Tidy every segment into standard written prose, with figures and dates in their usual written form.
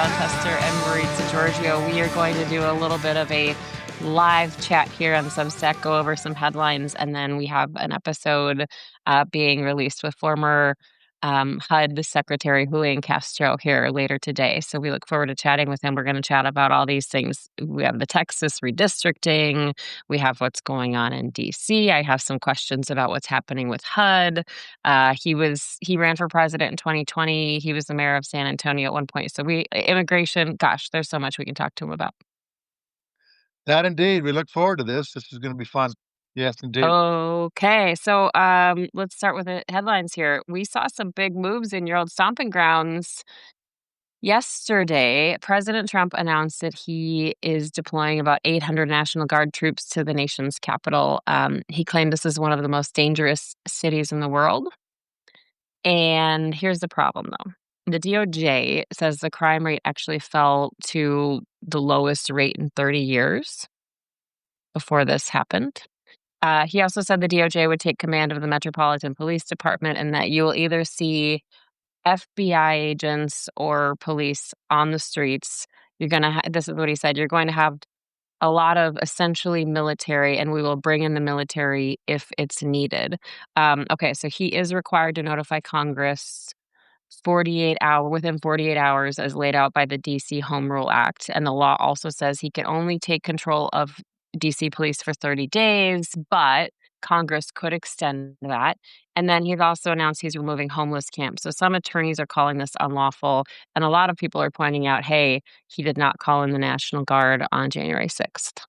Tester and Maritza Giorgio. We are going to do a little bit of a live chat here on Substack, go over some headlines, and then we have an episode being released with former HUD Secretary Julian Castro here later today. So we look forward to chatting with him. We're going to chat about all these things. We have the Texas redistricting. We have what's going on in DC. I have some questions about what's happening with HUD. He ran for president in 2020. He was the mayor of San Antonio at one point. So immigration, gosh, there's so much we can talk to him about. That indeed. We look forward to this. This is going to be fun. Yes, indeed. Okay, so let's start with the headlines here. We saw some big moves in your old stomping grounds. Yesterday, President Trump announced that he is deploying about 800 National Guard troops to the nation's capital. He claimed this is one of the most dangerous cities in the world. And here's the problem, though. The DOJ says the crime rate actually fell to the lowest rate in 30 years before this happened. He also said the DOJ would take command of the Metropolitan Police Department and that you will either see FBI agents or police on the streets. This is what he said, you're going to have a lot of essentially military, and we will bring in the military if it's needed. Okay, so he is required to notify Congress within 48 hours as laid out by the DC Home Rule Act. And the law also says he can only take control of DC police for 30 days, but Congress could extend that. And then he's also announced he's removing homeless camps. So some attorneys are calling this unlawful. And a lot of people are pointing out, hey, he did not call in the National Guard on January 6th.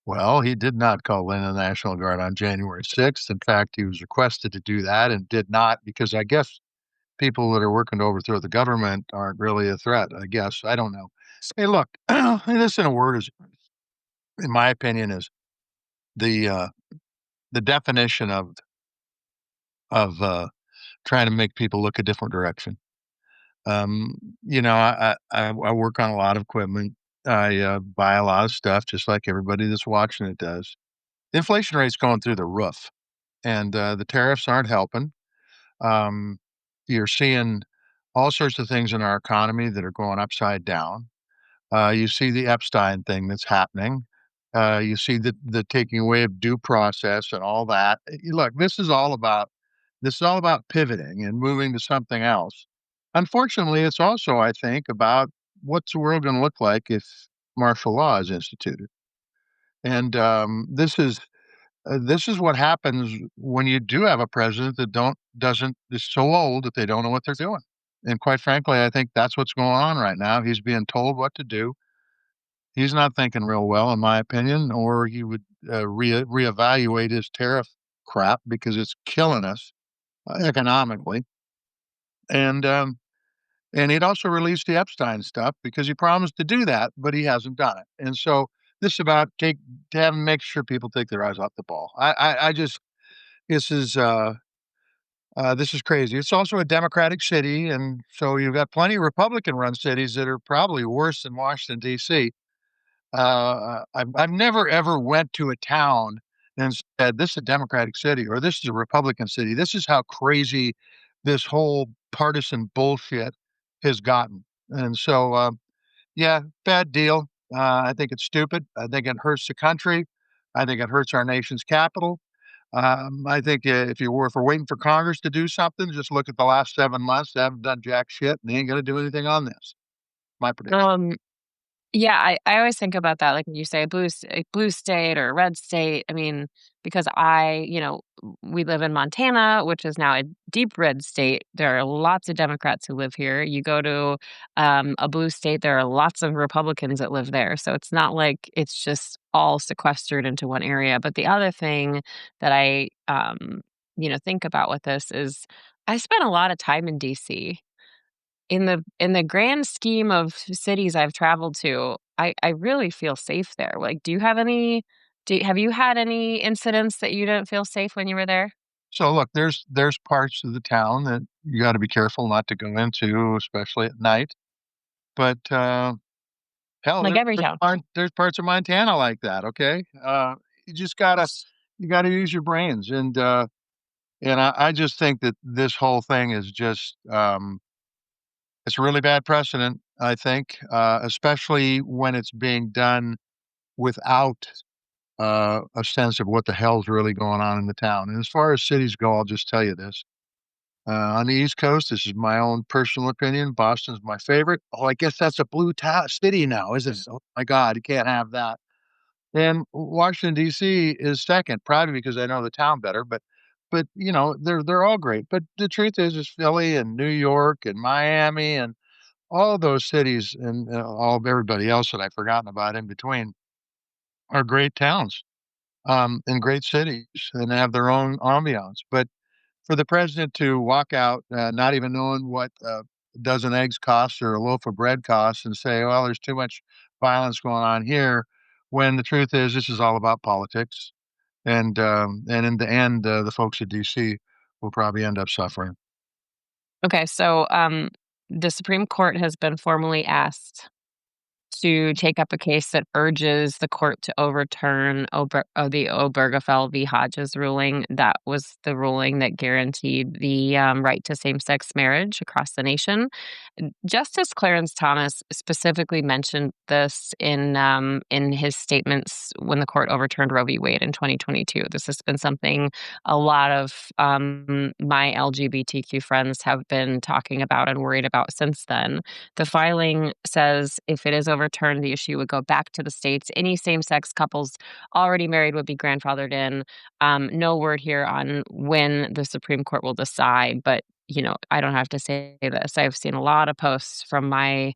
Well, he did not call in the National Guard on January 6th. In fact, he was requested to do that and did not because I guess people that are working to overthrow the government aren't really a threat, I guess. I don't know. Hey, look, this in a word is, in my opinion, is the definition of trying to make people look a different direction. I work on a lot of equipment. I buy a lot of stuff, just like everybody that's watching it does. The inflation rate's going through the roof, and the tariffs aren't helping. Um, you're seeing all sorts of things in our economy that are going upside down. You see the Epstein thing that's happening. You see the taking away of due process and all that. Look, this is all about pivoting and moving to something else. Unfortunately, it's also, I think, about what's the world going to look like if martial law is instituted. And this is what happens when you do have a president that doesn't is so old that they don't know what they're doing. And quite frankly, I think that's what's going on right now. He's being told what to do. He's not thinking real well, in my opinion, or he would reevaluate his tariff crap because it's killing us economically. And he'd also released the Epstein stuff because he promised to do that, but he hasn't done it. And so this is about to have him make sure people take their eyes off the ball. I just this is this is crazy. It's also a Democratic city, and so you've got plenty of Republican-run cities that are probably worse than Washington D.C. I've never ever went to a town and said this is a Democratic city or this is a Republican city. This is how crazy this whole partisan bullshit has gotten. And so, yeah, bad deal. I think it's stupid. I think it hurts the country. I think it hurts our nation's capital. I think if we're waiting for Congress to do something, just look at the last 7 months. They haven't done jack shit, and they ain't going to do anything on this. My prediction. Yeah, I always think about that, like you say, a blue state or a red state. I mean, because we live in Montana, which is now a deep red state. There are lots of Democrats who live here. You go to a blue state, there are lots of Republicans that live there. So it's not like it's just all sequestered into one area. But the other thing that I, think about with this is I spent a lot of time in DC. In the grand scheme of cities I've traveled to, I really feel safe there. Like, have you had any incidents that you didn't feel safe when you were there? So look, there's parts of the town that you got to be careful not to go into, especially at night. But hell, Like every town. there's parts of Montana like that. Okay, you just gotta use your brains, and I just think that this whole thing is just It's a really bad precedent, I think, especially when it's being done without a sense of what the hell's really going on in the town. And as far as cities go, I'll just tell you this. On the East Coast, this is my own personal opinion. Boston's my favorite. Oh, I guess that's a city now, isn't it? Oh my God, you can't have that. And Washington D.C. is second, probably because I know the town better. But they're all great. But the truth is Philly and New York and Miami and all those cities and all of everybody else that I've forgotten about in between are great towns and great cities and have their own ambiance. But for the president to walk out, not even knowing what a dozen eggs costs or a loaf of bread costs, and say, "Well, there's too much violence going on here," when the truth is, this is all about politics, and in the end, the folks at DC will probably end up suffering. Okay, so the Supreme Court has been formally asked to take up a case that urges the court to overturn the Obergefell v. Hodges ruling. That was the ruling that guaranteed the right to same sex marriage across the nation. Justice Clarence Thomas specifically mentioned this in his statements when the court overturned Roe v. Wade in 2022. This has been something a lot of my LGBTQ friends have been talking about and worried about since then. The filing says if it is overturned, the issue would go back to the states. Any same sex couples already married would be grandfathered in. No word here on when the Supreme Court will decide, but I don't have to say this. I've seen a lot of posts from my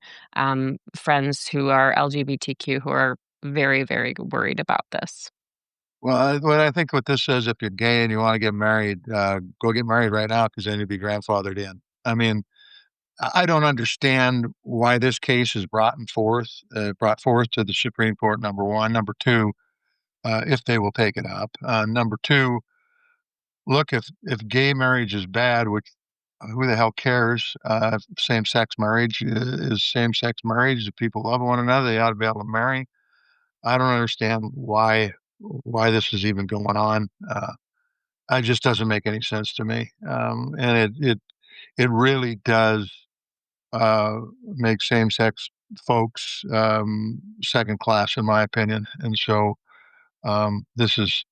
friends who are LGBTQ who are very, very worried about this. Well, what I think what this says, if you're gay and you want to get married, go get married right now because then you'll be grandfathered in. I mean, I don't understand why this case is brought forth to the Supreme Court. Number one, number two, if they will take it up. Number two, look, if gay marriage is bad, which who the hell cares? Same sex marriage is same sex marriage. If people love one another, they ought to be able to marry. I don't understand why this is even going on. It just doesn't make any sense to me, and it really does make same sex folks second class, in my opinion. And so this is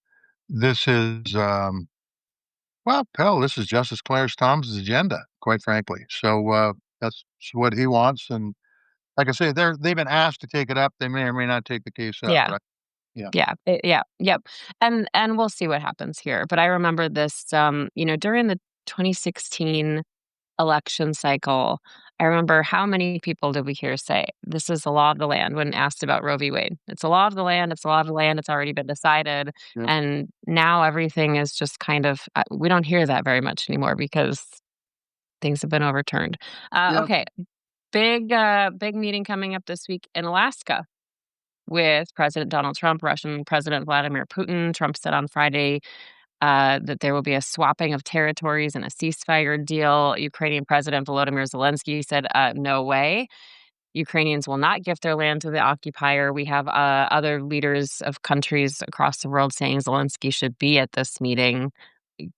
well, hell, this is Justice Clarence Thomas's agenda, quite frankly. So that's what he wants. And like I say, they've been asked to take it up. They may or may not take the case up, Yeah. right? Yeah. Yeah, yep. And we'll see what happens here. But I remember this, during the 2016 election cycle, I remember how many people did we hear say, "This is the law of the land," when asked about Roe v. Wade. It's a law of the land. It's a law of the land. It's already been decided. Yep. And now everything is just kind of, we don't hear that very much anymore because things have been overturned. Yep. Okay, big meeting coming up this week in Alaska with President Donald Trump, Russian President Vladimir Putin. Trump said on Friday that there will be a swapping of territories and a ceasefire deal. Ukrainian President Volodymyr Zelensky said, no way. Ukrainians will not give their land to the occupier. We have other leaders of countries across the world saying Zelensky should be at this meeting,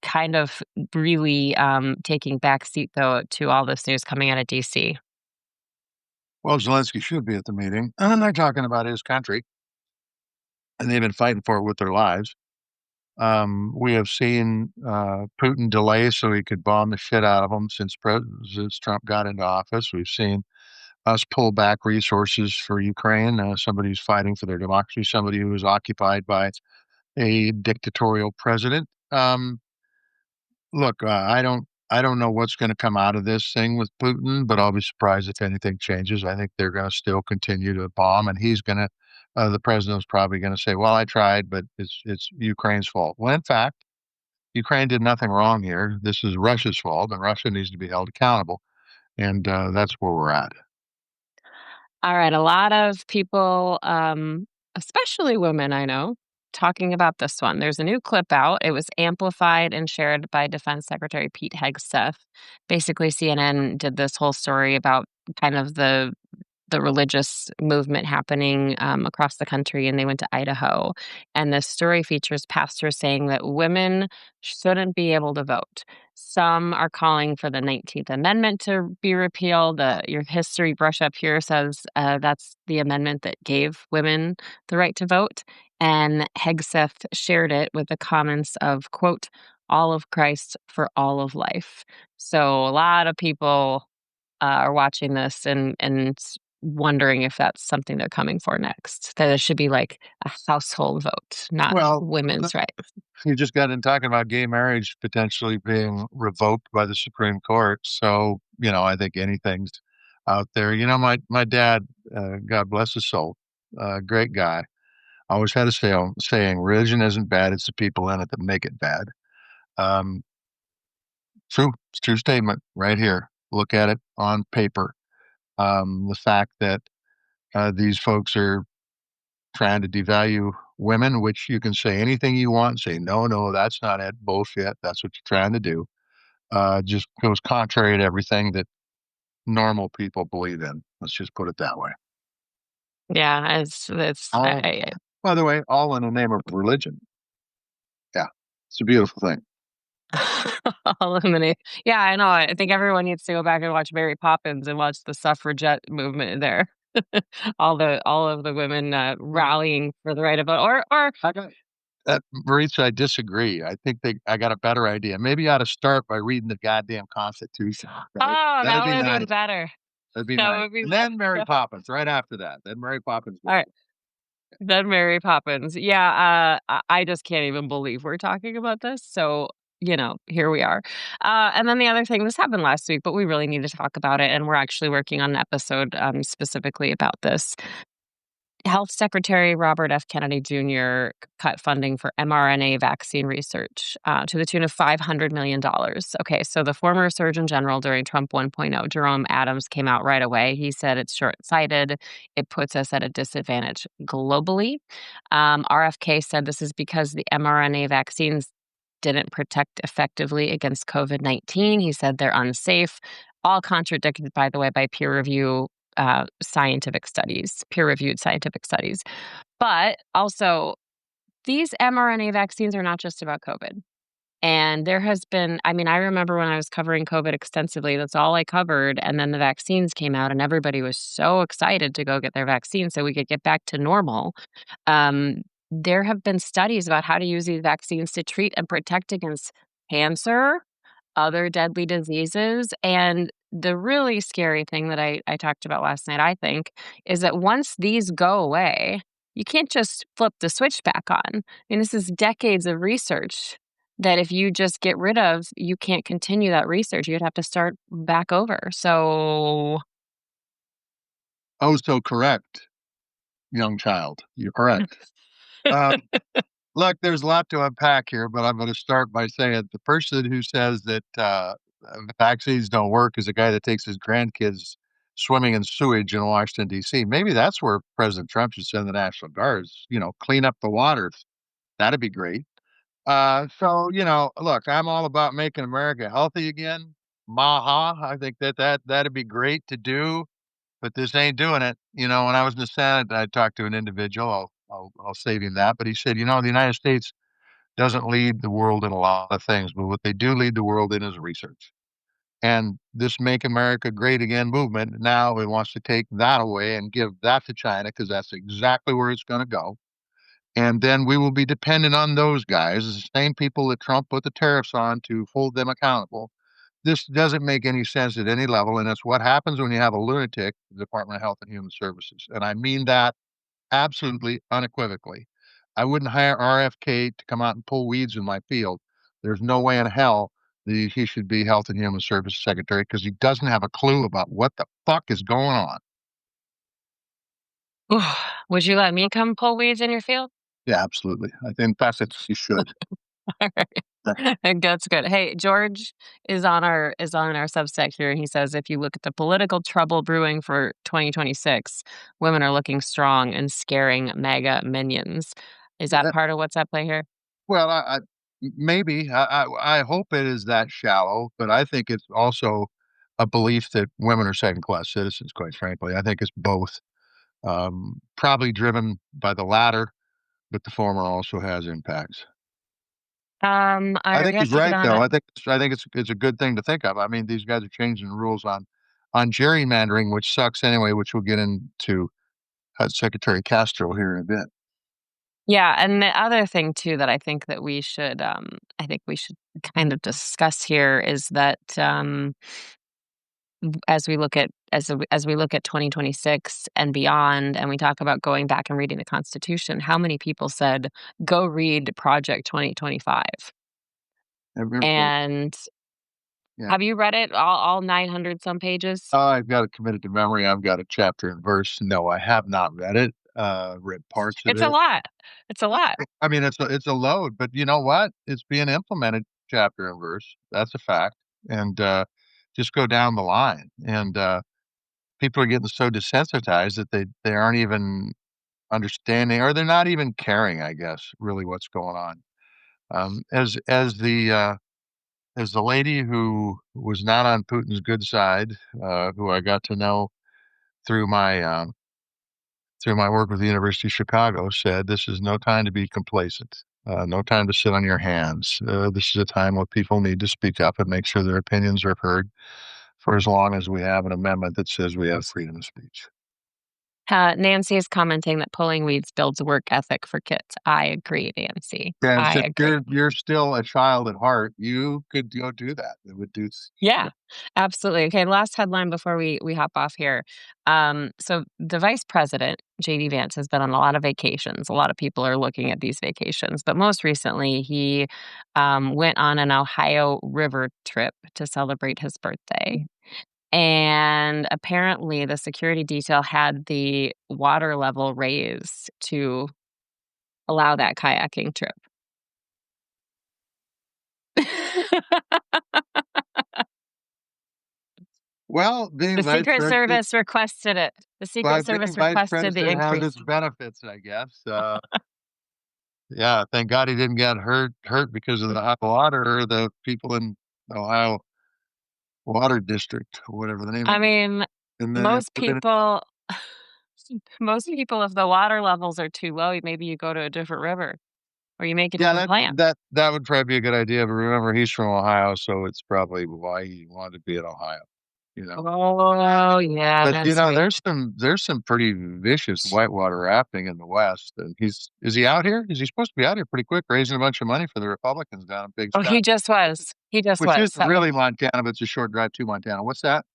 kind of really taking backseat, though, to all this news coming out of D.C. Well, Zelensky should be at the meeting. And they're talking about his country, and they've been fighting for it with their lives. We have seen Putin delay so he could bomb the shit out of them since Trump got into office. We've seen us pull back resources for Ukraine, somebody who's fighting for their democracy, somebody who is occupied by a dictatorial president. Look, I don't know what's going to come out of this thing with Putin, but I'll be surprised if anything changes. I think they're going to still continue to bomb, and the president's probably going to say, "Well, I tried, but it's Ukraine's fault." Well, in fact, Ukraine did nothing wrong here. This is Russia's fault, and Russia needs to be held accountable, and that's where we're at. All right, a lot of people, especially women I know, talking about this one. There's a new clip out. It was amplified and shared by Defense Secretary Pete Hegseth. Basically, CNN did this whole story about kind of the the religious movement happening across the country, and they went to Idaho. And the story features pastors saying that women shouldn't be able to vote. Some are calling for the 19th Amendment to be repealed. Your history brush up here says that's the amendment that gave women the right to vote. And Hegseth shared it with the comments of, quote, all of Christ for all of life. So a lot of people are watching this and wondering if that's something they're coming for next, that it should be like a household vote, not Well, women's rights. you just got in talking about gay marriage potentially being revoked by the Supreme Court. So, I think anything's out there. My dad, God bless his soul, great guy, always had a saying, religion isn't bad, it's the people in it that make it bad. Um, True. It's a true statement right here. Look at it on paper. The fact that these folks are trying to devalue women, which you can say anything you want, say, no, no, that's not it. Bullshit. That's what you're trying to do. Just goes contrary to everything that normal people believe in. Let's just put it that way. Yeah, All, by the way, all in the name of religion. Yeah. It's a beautiful thing. eliminate. Yeah, I know. I think everyone needs to go back and watch Mary Poppins and watch the suffragette movement there. All of the women rallying for the right of vote, or I got Maritza, I disagree. I think I got a better idea. Maybe you ought to start by reading the goddamn Constitution. Okay? oh, That'd that be would have nice. been better. That'd be That nice. would be And then Mary better. Poppins right after that. Then Mary Poppins. All right. Then Mary Poppins. Yeah, I just can't even believe we're talking about this. So, here we are. And then the other thing, this happened last week, but we really need to talk about it. And we're actually working on an episode specifically about this. Health Secretary Robert F. Kennedy Jr. cut funding for mRNA vaccine research to the tune of $500 million. Okay, so the former Surgeon General during Trump 1.0, Jerome Adams, came out right away. He said it's short sighted. It puts us at a disadvantage globally. RFK said this is because the mRNA vaccines didn't protect effectively against COVID-19. He said they're unsafe, all contradicted, by the way, by scientific studies, peer-reviewed scientific studies. But also, these mRNA vaccines are not just about COVID. And there has been, I mean, I remember when I was covering COVID extensively, that's all I covered. And then the vaccines came out, and everybody was so excited to go get their vaccine so we could get back to normal. Um, there have been studies about how to use these vaccines to treat and protect against cancer, other deadly diseases. And the really scary thing that I talked about last night, I think, is that once these go away, you can't just flip the switch back on. I mean, this is decades of research that if you just get rid of, you can't continue that research. You'd have to start back over. So, Oh, so correct, young child. You're correct. Um, Look, there's a lot to unpack here, but I'm going to start by saying the person who says that vaccines don't work is a guy that takes his grandkids swimming in sewage in Washington, D.C. Maybe that's where President Trump should send the National Guards, clean up the waters. That'd be great. Look, I'm all about making America healthy again. Maha. I think that'd be great to do, but this ain't doing it. When I was in the Senate, I talked to an individual. I'll save him that. But he said, the United States doesn't lead the world in a lot of things, but what they do lead the world in is research. And this Make America Great Again movement now it wants to take that away and give that to China because that's exactly where it's going to go. And then we will be dependent on those guys, the same people that Trump put the tariffs on to hold them accountable. This doesn't make any sense at any level. And it's what happens when you have a lunatic, the Department of Health and Human Services. And I mean that absolutely unequivocally. I wouldn't hire RFK to come out and pull weeds in my field. There's no way in hell that he should be Health and Human Services Secretary because he doesn't have a clue about what the fuck is going on. would you let me come pull weeds in your field? Yeah, absolutely. I think, in fact, he should. That's good. Hey, George is on our Substack here, and he says if you look at the political trouble brewing for 2026, women are looking strong and scaring MAGA minions. Is that part of what's at play here? Well, maybe I hope it is that shallow, but I think it's also a belief that women are second-class citizens, quite frankly. I think it's both. Probably driven by the latter, but the former also has impacts. I I think he's guess right, though. economic. I think it's a good thing to think of. I mean, these guys are changing the rules on gerrymandering, which sucks anyway, which we'll get into Secretary Castro here in a bit. Yeah, and the other thing too that I think we should kind of discuss here is that, as we look at 2026 and beyond, and we talk about going back and reading the Constitution, how many people said, "Go read Project 2025?" Everybody, And yeah. have you read it, all 900 some pages? I've got it committed to memory. I've got a chapter and verse. No, I have not read it. Read parts of It's a it. lot. It's a lot. I mean, it's a load, but you know what? It's being implemented chapter and verse. That's a fact. And just go down the line. And people are getting so desensitized that they aren't even understanding, or they're not even caring, I guess, really what's going on. As the lady who was not on Putin's good side, who I got to know through my work with the University of Chicago, said, "This is no time to be complacent. No time to sit on your hands. This is a time where people need to speak up and make sure their opinions are heard for as long as we have an amendment that says we have freedom of speech." Nancy is commenting that pulling weeds builds a work ethic for kids. I agree, Nancy. Yeah, and I since agree. you're still a child at heart, you could go do that. It would do. Yeah, absolutely. Okay, last headline before we hop off here. So the vice president, JD Vance, has been on a lot of vacations. A lot of people are looking at these vacations, but most recently he went on an Ohio river trip to celebrate his birthday. And apparently, the security detail had the water level raised to allow that kayaking trip. Well, The Secret Service requested it. The Secret being Service vice requested the president has increase. its benefits, I guess. Yeah, thank God he didn't get hurt because of the hot water or the people in Ohio Water District or whatever the name I of it. mean, And then most people if the water levels are too low, maybe you go to a different river or you make a yeah, different plan. that would probably be a good idea. But remember, he's from Ohio, so it's probably why he wanted to be in Ohio. You know. Oh, yeah, But that's right. there's some pretty vicious whitewater rafting in the West, and is he out here? Is he supposed to be out here pretty quick, raising a bunch of money for the Republicans down in Big Oh, Sky, he just was. He just which was. isn't really Montana, but it's a short drive to Montana. What's that?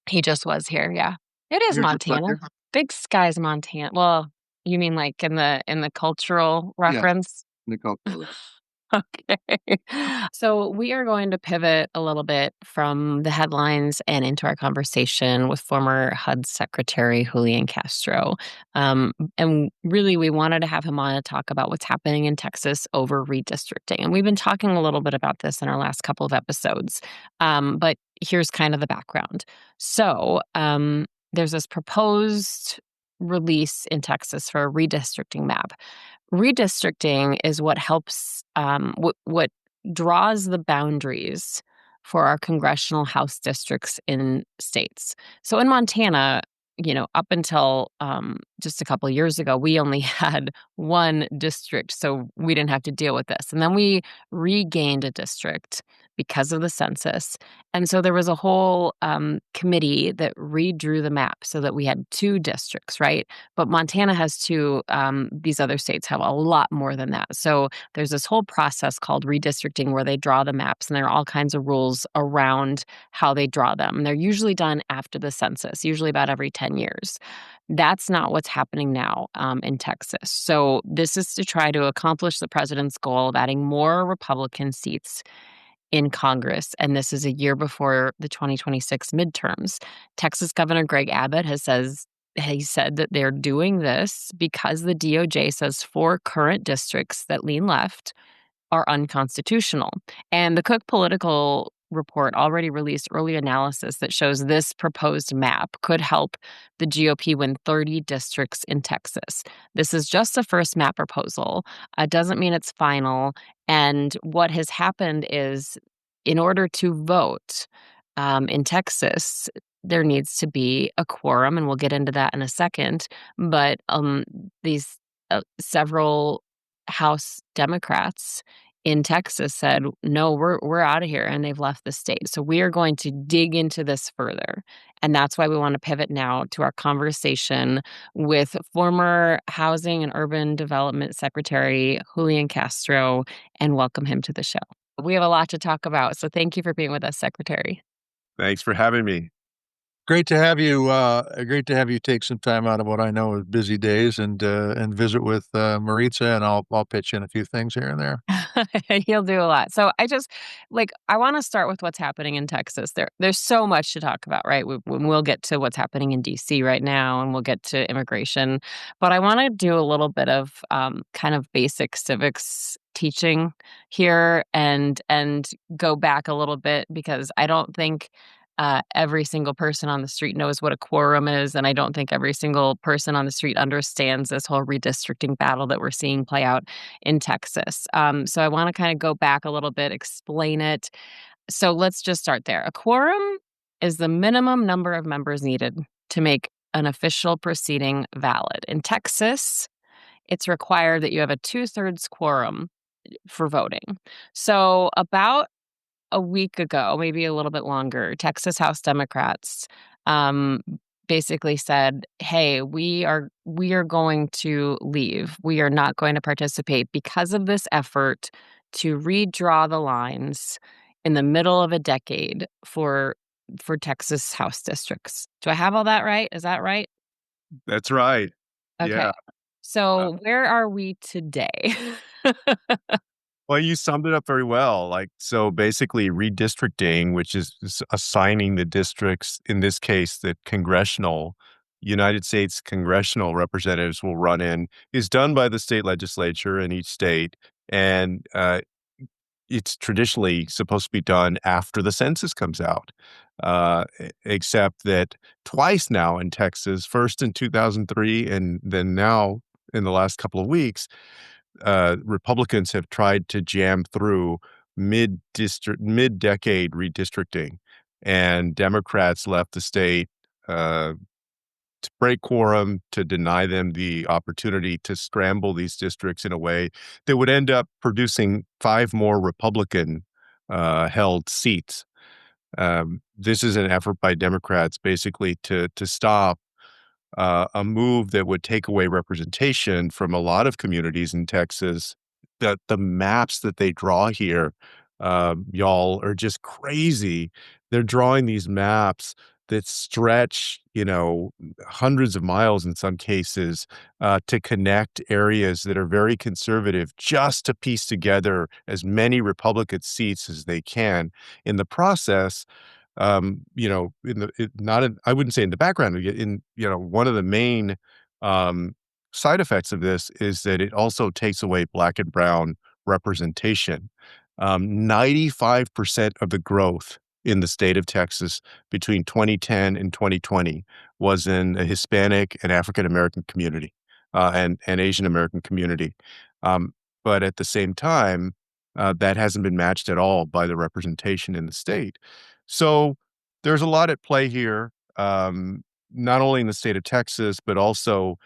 He just was here, yeah. It is You're just like Montana. here? Big Sky's Montana. Well, you mean like in the cultural Yes, reference? Nicole. Okay. So we are going to pivot a little bit from the headlines and into our conversation with former HUD Secretary Julian Castro. And really, we wanted to have him on to talk about what's happening in Texas over redistricting. And we've been talking a little bit about this in our last couple of episodes. But here's kind of the background. So there's this proposed release in Texas for a redistricting map. Redistricting is what helps, what draws the boundaries for our congressional House districts in states. So in Montana, up until just a couple years ago, we only had one district, so we didn't have to deal with this. And then we regained a district because of the census. And so there was a whole committee that redrew the map so that we had two districts, right? But Montana has two. These other states have a lot more than that. So there's this whole process called redistricting where they draw the maps, and there are all kinds of rules around how they draw them. And they're usually done after the census, usually about every 10 years. That's not what's happening now in Texas. So this is to try to accomplish the president's goal of adding more Republican seats in Congress, and this is a year before the 2026 midterms. Texas Governor Greg Abbott he said that they're doing this because the DOJ says four current districts that lean left are unconstitutional. And the Cook Political Report already released early analysis that shows this proposed map could help the GOP win 30 districts in Texas. This is just the first map proposal. It doesn't mean it's final. And what has happened is, in order to vote, In Texas, there needs to be a quorum, and we'll get into that in a second. But these several House Democrats in Texas said, "No, we're out of here," and they've left the state. So we are going to dig into this further, and that's why we want to pivot now to our conversation with former Housing and Urban Development Secretary Julian Castro, and welcome him to the show. We have a lot to talk about, so thank you for being with us, Secretary. Thanks for having me. Great to have you. Great to have you take some time out of what I know is busy days and visit with Maritza, and I'll pitch in a few things here and there. He'll do a lot. So I want to start with what's happening in Texas. There's so much to talk about, right? We'll get to what's happening in DC right now, and we'll get to immigration. But I want to do a little bit of kind of basic civics teaching here, and go back a little bit, because I don't think every single person on the street knows what a quorum is, and I don't think every single person on the street understands this whole redistricting battle that we're seeing play out in Texas. So I want to kind of go back a little bit, explain it. So let's just start there. A quorum is the minimum number of members needed to make an official proceeding valid. In Texas, it's required that you have a 2/3 quorum for voting. So about a week ago, maybe a little bit longer, Texas House Democrats um, basically said, "Hey, we are going to leave. We are not going to participate because of this effort to redraw the lines in the middle of a decade for Texas House districts." Do I have all that right? Is that right? That's right. Okay. Yeah. Uh, So where are we today? well, you summed it up very well. So basically, redistricting, which is assigning the districts, in this case, that United States congressional representatives will run in, is done by the state legislature in each state. And it's traditionally supposed to be done after the census comes out, except that twice now in Texas, first in 2003 and then now in the last couple of weeks, Republicans have tried to jam through mid-decade redistricting, and Democrats left the state uh, to break quorum, to deny them the opportunity to scramble these districts in a way that would end up producing 5 more Republican held seats. This is an effort by Democrats basically to stop a move that would take away representation from a lot of communities in Texas. The maps that they draw here, y'all, are just crazy. They're drawing these maps that stretch, hundreds of miles in some cases, to connect areas that are very conservative, just to piece together as many Republican seats as they can. In the process, I wouldn't say in the background, one of the main um, side effects of this is that it also takes away black and brown representation. 95% of the growth in the state of Texas between 2010 and 2020 was in a Hispanic and African American community, and Asian American community. Um, but at the same time, that hasn't been matched at all by the representation in the state. So there's a lot at play here, not only in the state of Texas, but also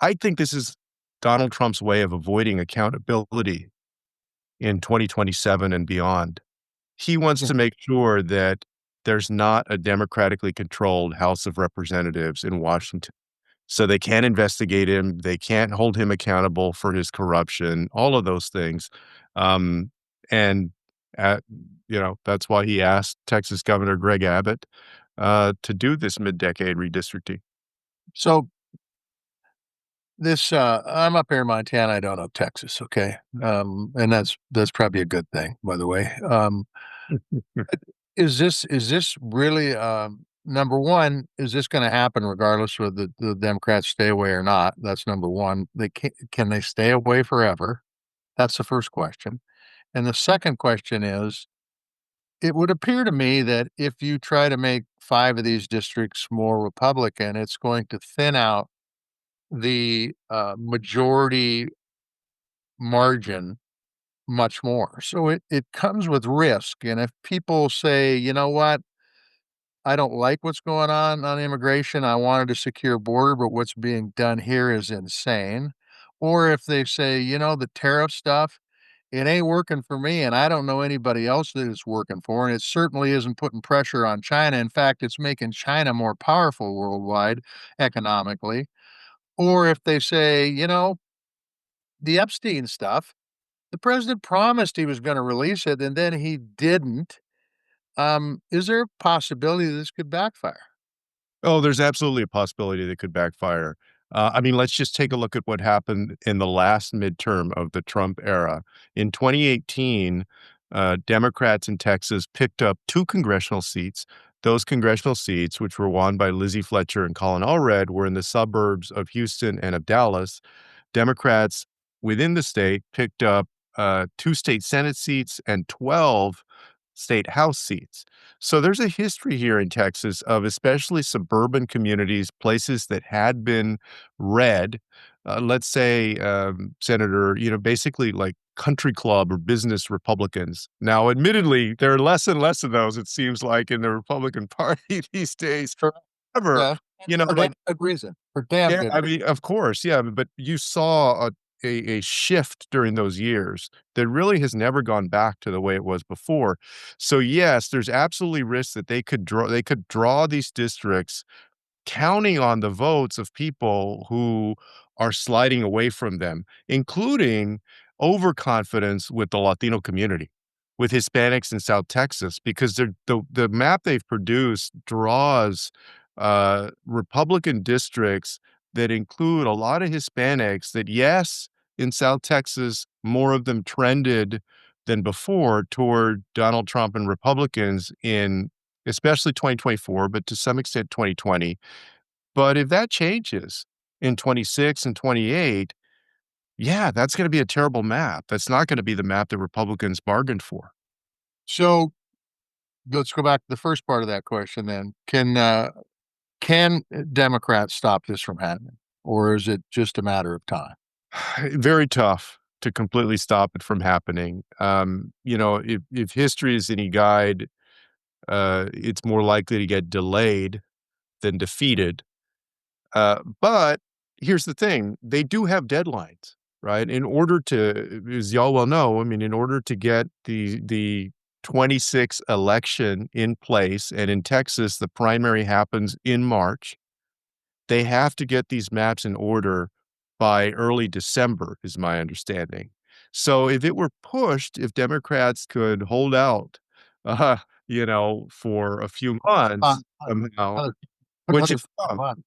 I think this is Donald Trump's way of avoiding accountability in 2027 and beyond. He wants Yeah. to make sure that there's not a democratically controlled House of Representatives in Washington. So they can't investigate him, they can't hold him accountable for his corruption, all of those things. Um, and, uh, that's why he asked Texas Governor Greg Abbott to do this mid-decade redistricting. So I'm up here in Montana. I don't know Texas. Okay, and that's probably a good thing, by the way. Is this really number one? Is this going to happen regardless of the Democrats stay away or not? That's number one. Can they stay away forever? That's the first question. And the second question is, it would appear to me that if you try to make 5 of these districts more Republican, it's going to thin out the majority margin much more. So it comes with risk. And if people say, you know what, I don't like what's going on immigration. I wanted a secure border, but what's being done here is insane. Or if they say, the tariff stuff, it ain't working for me, and I don't know anybody else that it's working for, and it certainly isn't putting pressure on China. In fact, it's making China more powerful worldwide economically. Or if they say, the Epstein stuff, the president promised he was going to release it, and then he didn't. Is there a possibility this could backfire? Oh, there's absolutely a possibility that could backfire. I mean, let's just take a look at what happened in the last midterm of the Trump era. In 2018, Democrats in Texas picked up 2 congressional seats. Those congressional seats, which were won by Lizzie Fletcher and Colin Allred, were in the suburbs of Houston and of Dallas. Democrats within the state picked up 2 state Senate seats and 12 state House seats. So there's a history here in Texas of especially suburban communities, places that had been red. Let's say, Senator, basically like country club or business Republicans. Now, admittedly, there are less and less of those, it seems like, in the Republican Party these days. Sure. However, Yeah. For damn like, good reason. For damn yeah, good I reason. mean, of course, yeah, but you saw a shift during those years that really has never gone back to the way it was before. So, yes, there's absolutely risk that they could draw these districts counting on the votes of people who are sliding away from them, including overconfidence with the Latino community, with Hispanics in South Texas, because the map they've produced draws Republican districts that include a lot of Hispanics that, yes, in South Texas, more of them trended than before toward Donald Trump and Republicans in especially 2024, but to some extent 2020. But if that changes in 26 and 28, yeah, that's gonna be a terrible map. That's not gonna be the map that Republicans bargained for. So let's go back to the first part of that question then. Can Democrats stop this from happening, or is it just a matter of time? Very tough to completely stop it from happening. If history is any guide, it's more likely to get delayed than defeated. But here's the thing, they do have deadlines, right? In order to, as y'all well know, I mean, in order to get the 26 election in place, and in Texas, the primary happens in March, they have to get these maps in order by early December, is my understanding. So if it were pushed, if Democrats could hold out, uh, for a few Uh, months somehow, Another, which another is tough. 5 months.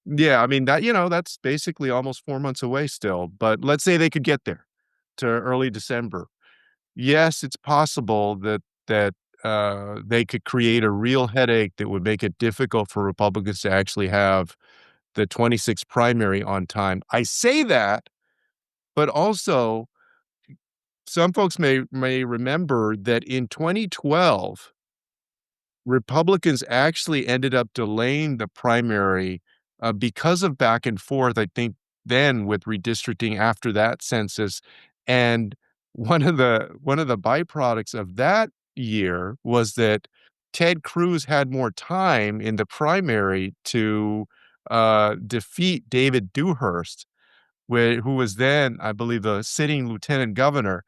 Yeah, I mean, that's basically almost 4 months away still, but let's say they could get there to early December. Yes, it's possible that they could create a real headache that would make it difficult for Republicans to actually have the 26th primary on time. I say that, but also some folks may remember that in 2012 Republicans actually ended up delaying the primary, because of back and forth, I think, then with redistricting after that census, and one of the byproducts of that year was that Ted Cruz had more time in the primary to, defeat David Dewhurst, who was then, I believe, the sitting lieutenant governor.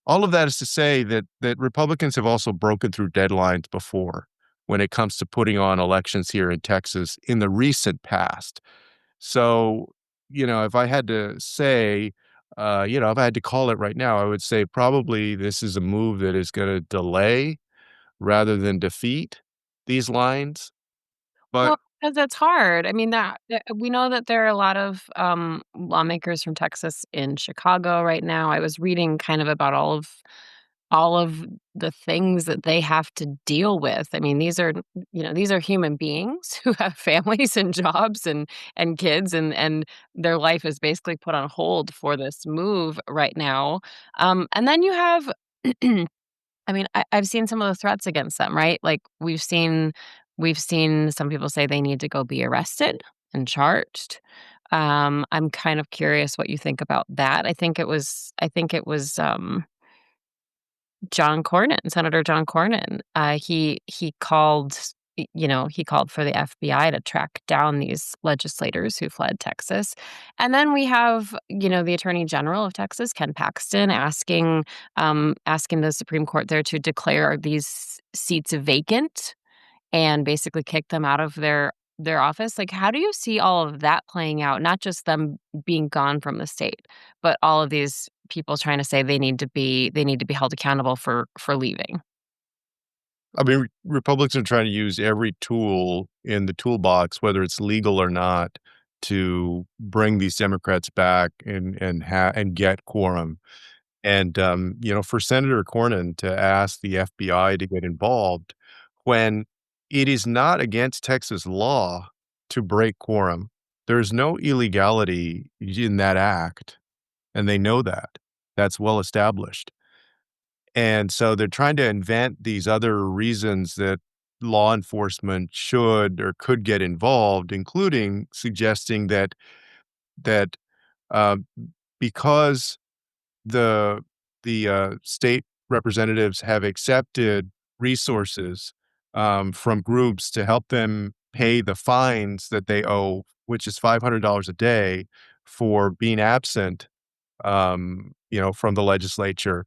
All of that is to say that Republicans have also broken through deadlines before when it comes to putting on elections here in Texas in the recent past. So, if I had to say, if I had to call it right now, I would say probably this is a move that is gonna delay rather than defeat these lines. But Well, because it's hard. I mean, we know that there are a lot of, lawmakers from Texas in Chicago right now. I was reading kind of about all of the things that they have to deal with. I mean, these are human beings who have families and jobs and kids, and their life is basically put on hold for this move right now. And then you have I mean, I've seen some of the threats against them, right? Like, we've seen some people say they need to go be arrested and charged. I'm kind of curious what you think about that. I think it was John Cornyn, Senator John Cornyn. He called he called for the FBI to track down these legislators who fled Texas. And then we have, the Attorney General of Texas, Ken Paxton, asking the Supreme Court there to declare these seats vacant and basically kick them out of their office. Like, how do you see all of that playing out? Not just them being gone from the state, but all of these people trying to say they need to be held accountable for leaving. I mean, Republicans are trying to use every tool in the toolbox, whether it's legal or not, to bring these Democrats back and get quorum. And for Senator Cornyn to ask the FBI to get involved when it is not against Texas law to break quorum. There's no illegality in that act, and they know that. That's well established. And so they're trying to invent these other reasons that law enforcement should or could get involved, including suggesting that uh, because the state representatives have accepted resources from groups to help them pay the fines that they owe, which is $500 a day for being absent, from the legislature.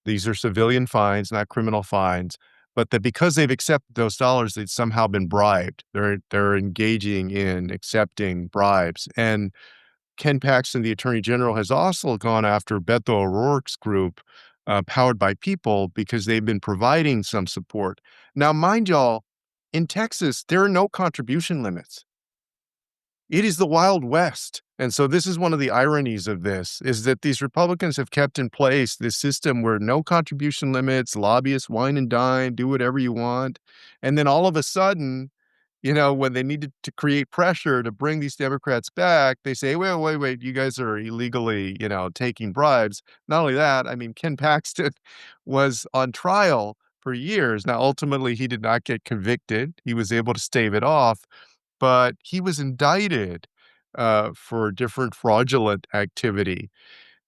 These are civilian fines, not criminal fines, but that because they've accepted those dollars, they've somehow been bribed. They're engaging in accepting bribes. And Ken Paxton, the Attorney General, has also gone after Beto O'Rourke's group, Powered by People, because they've been providing some support. Now, mind y'all, in Texas, there are no contribution limits. It is the Wild West. And so this is one of the ironies of this, is that these Republicans have kept in place this system where no contribution limits, lobbyists wine and dine, do whatever you want. And then all of a sudden, when they needed to create pressure to bring these Democrats back, they say, wait, you guys are illegally, taking bribes. Not only that, I mean, Ken Paxton was on trial for years. Now, ultimately, he did not get convicted. He was able to stave it off, but he was indicted for different fraudulent activity.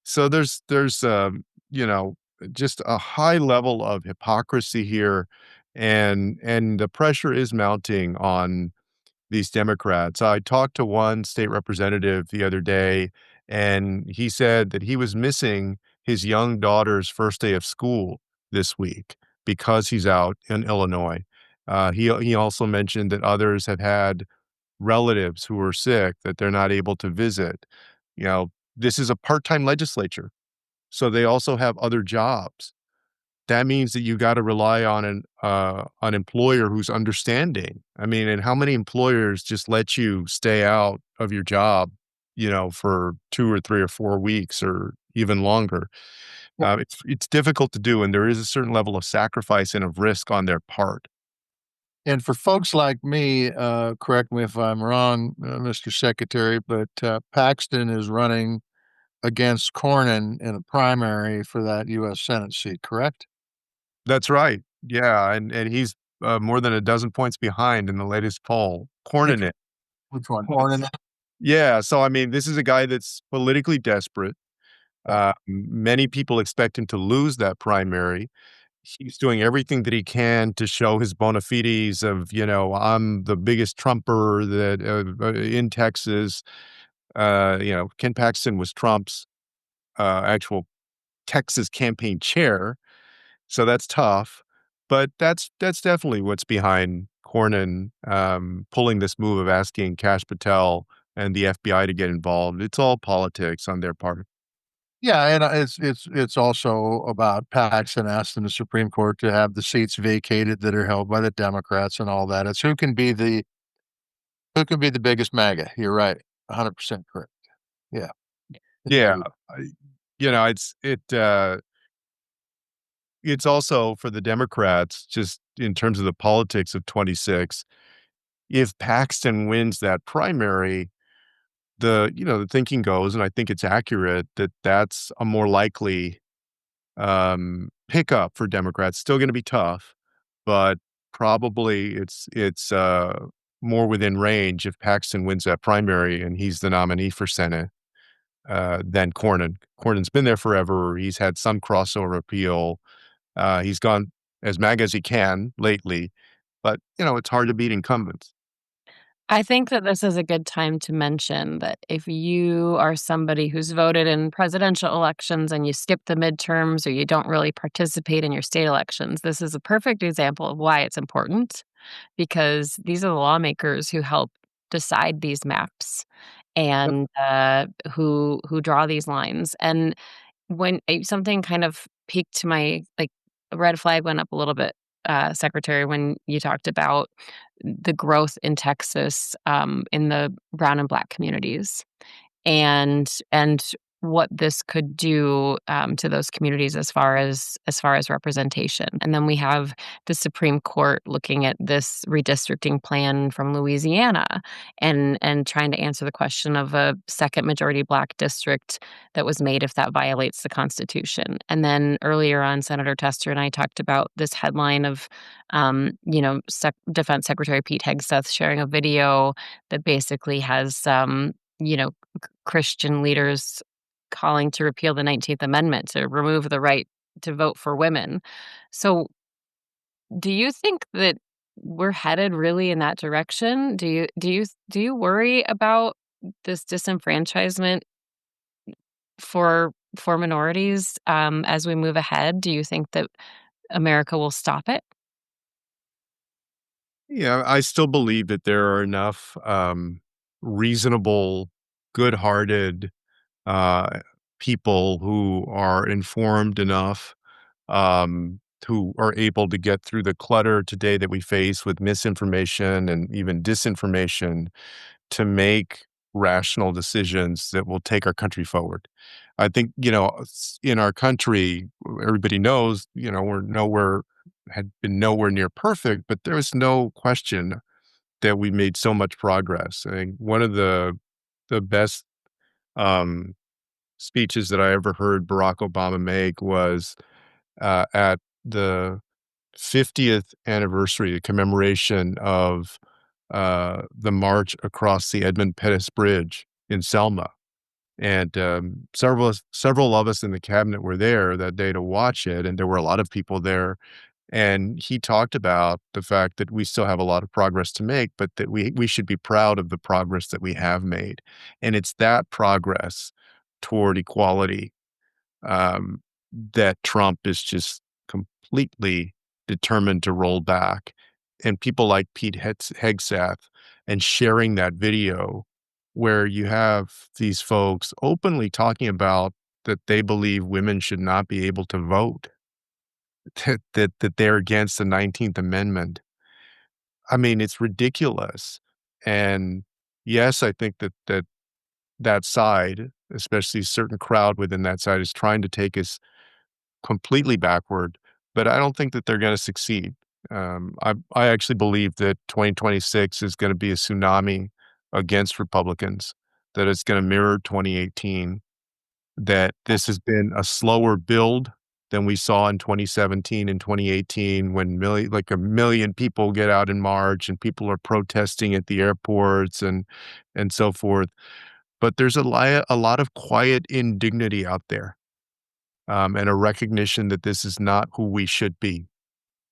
So there's you know, just a high level of hypocrisy here, and the pressure is mounting on these Democrats. I talked to one state representative the other day, and he said that he was missing his young daughter's first day of school this week because he's out in Illinois. He also mentioned that others have had relatives who are sick that they're not able to visit. This is a part-time legislature, so they also have other jobs. That means that you gotta rely on an employer who's understanding. I mean, and how many employers just let you stay out of your job, for 2 or 3 or 4 weeks or even longer? It's difficult to do, and there is a certain level of sacrifice and of risk on their part. And for folks like me, correct me if I'm wrong, Mr. Secretary, but Paxton is running against Cornyn in a primary for that U.S. Senate seat, correct? That's right. Yeah, and he's, more than a dozen points behind in the latest poll. Which, Cornyn. which one? Cornyn? Yeah, so, I mean, this is a guy that's politically desperate. Many people expect him to lose that primary. He's doing everything that he can to show his bona fides of, "I'm the biggest Trumper that in Texas." Ken Paxton was Trump's, actual Texas campaign chair, so that's tough. But that's definitely what's behind Cornyn, pulling this move of asking Kash Patel and the FBI to get involved. It's all politics on their part. Yeah, and it's also about Paxton asking the Supreme Court to have the seats vacated that are held by the Democrats and all that. It's who can be the biggest MAGA. You're right, 100% correct. Yeah, Yeah, I it's also for the Democrats, just in terms of the politics of 26, if Paxton wins that primary, the thinking goes, and I think it's accurate, that that's a more likely, pickup for Democrats. Still gonna be tough, but probably it's more within range if Paxton wins that primary and he's the nominee for Senate, than Cornyn. Cornyn's been there forever. He's had some crossover appeal. He's gone as MAGA as he can lately, but, it's hard to beat incumbents. I think that this is a good time to mention that if you are somebody who's voted in presidential elections and you skip the midterms or you don't really participate in your state elections, this is a perfect example of why it's important because these are the lawmakers who help decide these maps Yep. and who draw these lines. And when something kind of piqued my like a red flag went up a little bit, Secretary, when you talked about the growth in Texas, in the brown and black communities and what this could do to those communities as far as representation. And then we have the Supreme Court looking at this redistricting plan from Louisiana and trying to answer the question of a second majority black district that was made if that violates the Constitution. And then earlier on, Senator Tester and I talked about this headline of Defense Secretary Pete Hegseth sharing a video that basically has you know, Christian leaders calling to repeal the 19th Amendment to remove the right to vote for women. So, do you think that we're headed really in that direction? Do you worry about this disenfranchisement for minorities as we move ahead? Do you think that America will stop it? Yeah, I still believe that there are enough, reasonable, good-hearted, uh, people who are informed enough, who are able to get through the clutter today that we face with misinformation and even disinformation to make rational decisions that will take our country forward. I think, in our country, everybody knows, we're nowhere had been nowhere near perfect, but there's no question that we made so much progress. I think one of the best um, speeches that I ever heard Barack Obama make was at the 50th anniversary, the commemoration of the march across the Edmund Pettus Bridge in Selma. And several of us in the cabinet were there that day to watch it, and there were a lot of people there. And he talked about the fact that we still have a lot of progress to make, but that we should be proud of the progress that we have made. And it's that progress toward equality um, that Trump is just completely determined to roll back. And people like Pete Hegseth and sharing that video where you have these folks openly talking about that they believe women should not be able to vote, that they're against the 19th Amendment. I mean, it's ridiculous. And yes, I think that side, especially a certain crowd within that side, is trying to take us completely backward, but I don't think that they're gonna succeed. I actually believe that 2026 is gonna be a tsunami against Republicans, that it's gonna mirror 2018, that this has been a slower build than we saw in 2017 and 2018 when like 1,000,000 people get out in March and people are protesting at the airports and so forth. But there's a lot of quiet indignity out there and a recognition that this is not who we should be.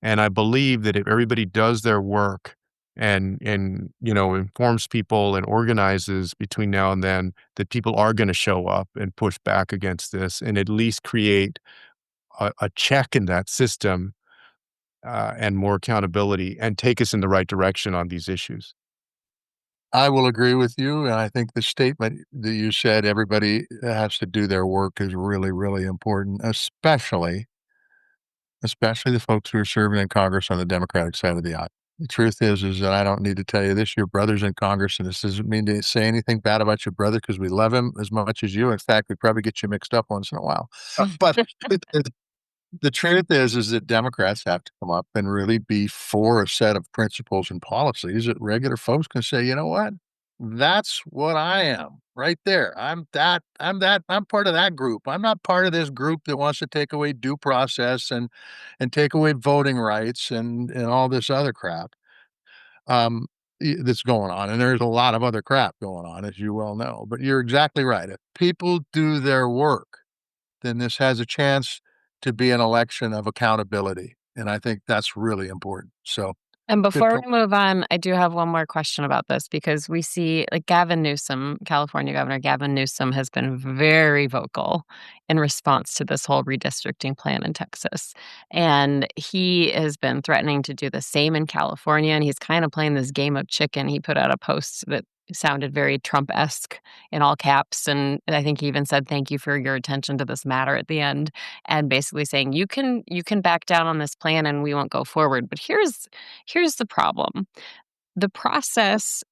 And I believe that if everybody does their work and informs people and organizes between now and then, that people are going to show up and push back against this and at least create a check in that system and more accountability and take us in the right direction on these issues. I will agree with you, and I think the statement that you said everybody has to do their work is really, really important, especially the folks who are serving in Congress on the Democratic side of the aisle. The truth is that I don't need to tell you this, your brother's in Congress, and this doesn't mean to say anything bad about your brother because we love him as much as you. In fact, we probably get you mixed up once in a while. But the truth is that Democrats have to come up and really be for a set of principles and policies that regular folks can say, you know what? That's what I am right there. I'm part of that group. I'm not part of this group that wants to take away due process and take away voting rights and all this other crap um that's going on. And there's a lot of other crap going on, as you well know. But you're exactly right. If people do their work, then this has a chance to be an election of accountability. And I think that's really important. So And Good before point. we move on, I do have one more question about this because we see like Gavin Newsom, California Governor Gavin Newsom, has been very vocal in response to this whole redistricting plan in Texas. And he has been threatening to do the same in California. And he's kind of playing this game of chicken. He put out a post that sounded very Trump-esque in all caps. And I think he even said, "Thank you for your attention to this matter" at the end, and basically saying, you can back down on this plan and we won't go forward. But here's the problem. The process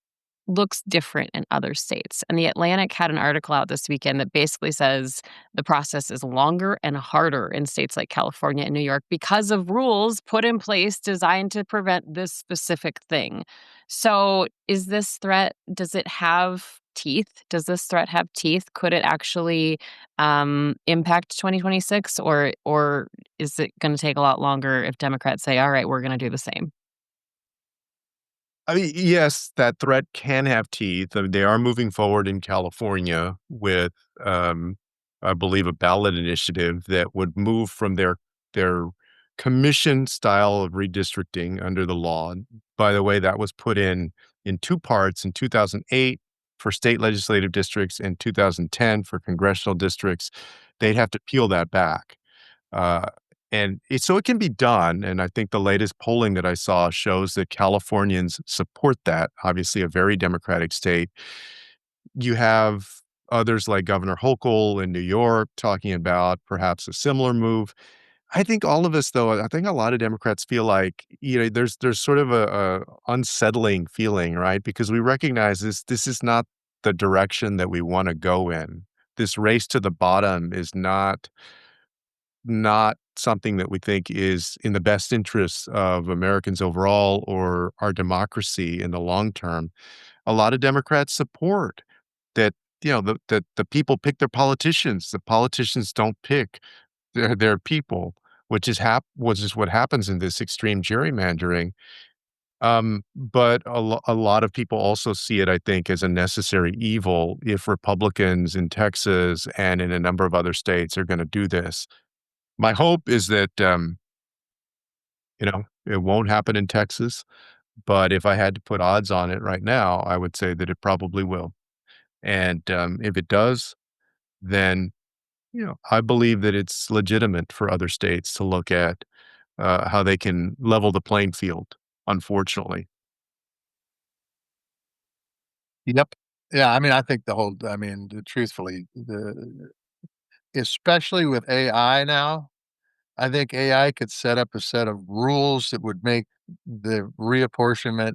looks different in other states. And The Atlantic had an article out this weekend that basically says the process is longer and harder in states like California and New York because of rules put in place designed to prevent this specific thing. So, is this threat, does it have teeth? Does this threat have teeth? Could it actually impact 2026, or is it going to take a lot longer if Democrats say, "All right, we're going to do the same"? I mean, yes, that threat can have teeth. I mean, they are moving forward in California with, um, I believe, a ballot initiative that would move from their commission style of redistricting under the law. By the way, that was put in two parts in 2008 for state legislative districts and 2010 for congressional districts. They'd have to peel that back. Uh, so it can be done. And I think the latest polling that I saw shows that Californians support that, obviously, a very Democratic state. You have others like Governor Hochul in New York talking about perhaps a similar move. I think all of us, though, I think a lot of Democrats feel like, there's sort of a unsettling feeling, right? Because we recognize this is not the direction that we want to go in. This race to the bottom is not something that we think is in the best interests of Americans overall or our democracy in the long term. A lot of Democrats support that, the people pick their politicians. The politicians don't pick their people, which is what happens in this extreme gerrymandering. But a lot of people also see it, I think, as a necessary evil if Republicans in Texas and in a number of other states are going to do this. My hope is that, it won't happen in Texas, but if I had to put odds on it right now, I would say that it probably will. And, if it does, then, I believe that it's legitimate for other states to look at, how they can level the playing field, unfortunately. Yep. Yeah, I mean, I think truthfully, especially with AI now, I think AI could set up a set of rules that would make the reapportionment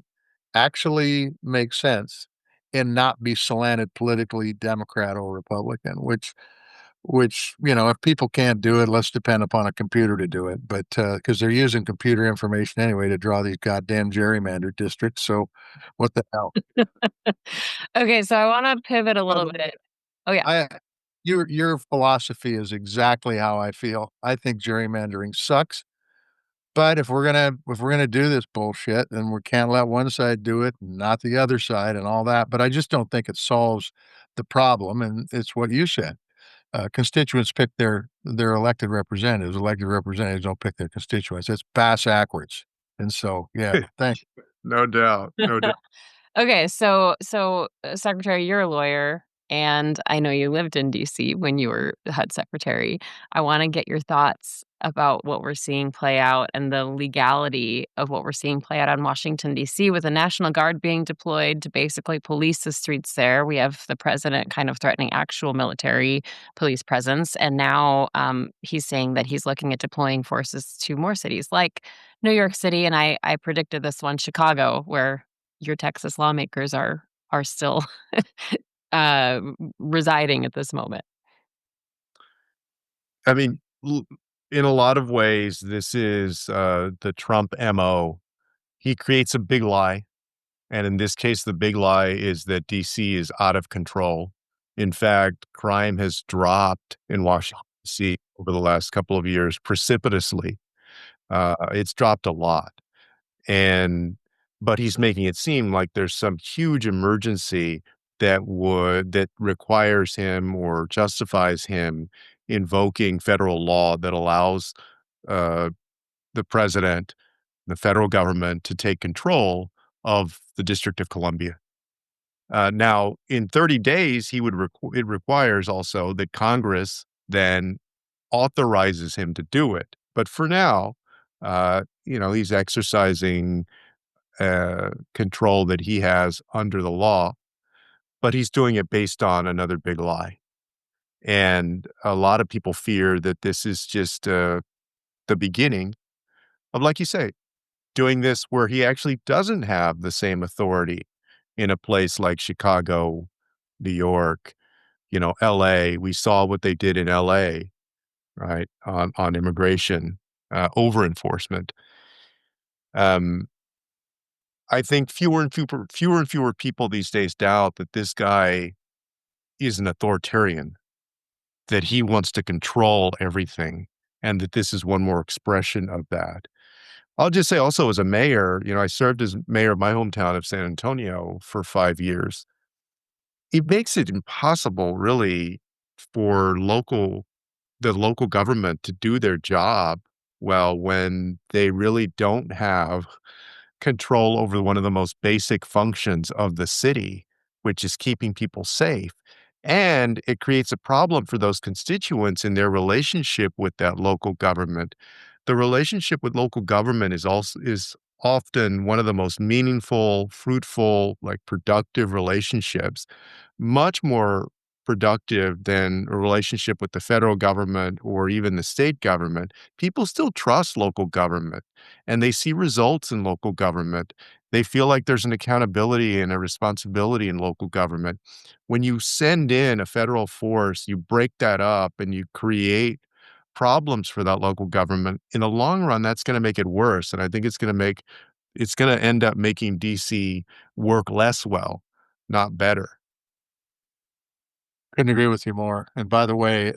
actually make sense and not be slanted politically Democrat or Republican, if people can't do it, let's depend upon a computer to do it. But because they're using computer information anyway to draw these goddamn gerrymandered districts. So what the hell? Okay, so I wanna pivot a By little the way, bit. Oh, yeah. I your philosophy is exactly how I feel. I think gerrymandering sucks. But if we're gonna do this bullshit, then we can't let one side do it, not the other side, and all that. But I just don't think it solves the problem. And it's what you said. Constituents pick their elected representatives. Elected representatives don't pick their constituents. It's bass backwards. And so, yeah, thank No doubt, no doubt. Okay, so, Secretary, you're a lawyer, and I know you lived in DC when you were the HUD secretary. I wanna get your thoughts about what we're seeing play out and the legality of what we're seeing play out on Washington, DC, with the National Guard being deployed to basically police the streets there. We have the president kind of threatening actual military police presence, and now, he's saying that he's looking at deploying forces to more cities like New York City, and I predicted this one, Chicago, where your Texas lawmakers are still, residing at this moment. I mean, in a lot of ways, this is, the Trump MO. He creates a big lie, and in this case, the big lie is that DC is out of control. In fact, crime has dropped in Washington, DC over the last couple of years precipitously. It's dropped a lot. And but he's making it seem like there's some huge emergency that requires him or justifies him invoking federal law that allows, uh, the president the federal government, to take control of the District of Columbia. Now, in 30 days, it requires also that Congress then authorizes him to do it. But for now, he's exercising control that he has under the law, but he's doing it based on another big lie. And a lot of people fear that this is just the beginning of, like you say, doing this where he actually doesn't have the same authority in a place like Chicago, New York, LA. We saw what they did in LA, right, on immigration, over enforcement. I think fewer and fewer people these days doubt that this guy is an authoritarian, that he wants to control everything, and that this is one more expression of that. I'll just say also as a mayor, I served as mayor of my hometown of San Antonio for 5 years. It makes it impossible really for the local government to do their job well when they really don't have control over one of the most basic functions of the city, which is keeping people safe. And it creates a problem for those constituents in their relationship with that local government. The relationship with local government is often one of the most meaningful, fruitful, like productive relationships, much more productive than a relationship with the federal government or even the state government. People still trust local government and they see results in local government. They feel like there's an accountability and a responsibility in local government. When you send in a federal force, you break that up and you create problems for that local government. In the long run, that's going to make it worse. And I think it's going to end up making DC work less well, not better. Couldn't agree with you more. And by the way,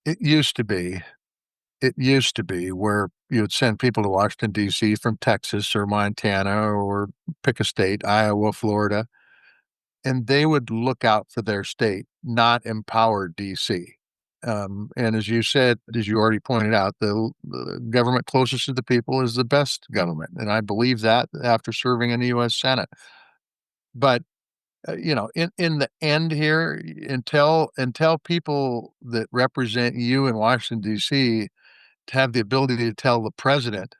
it used to be, it used to be where you would send people to Washington, D.C. from Texas or Montana or pick a state, Iowa, Florida, and they would look out for their state, not empower DC. And as you said, as you already pointed out, the government closest to the people is the best government. And I believe that after serving in the U.S. Senate. But in the end here, until people that represent you in Washington D.C. to have the ability to tell the president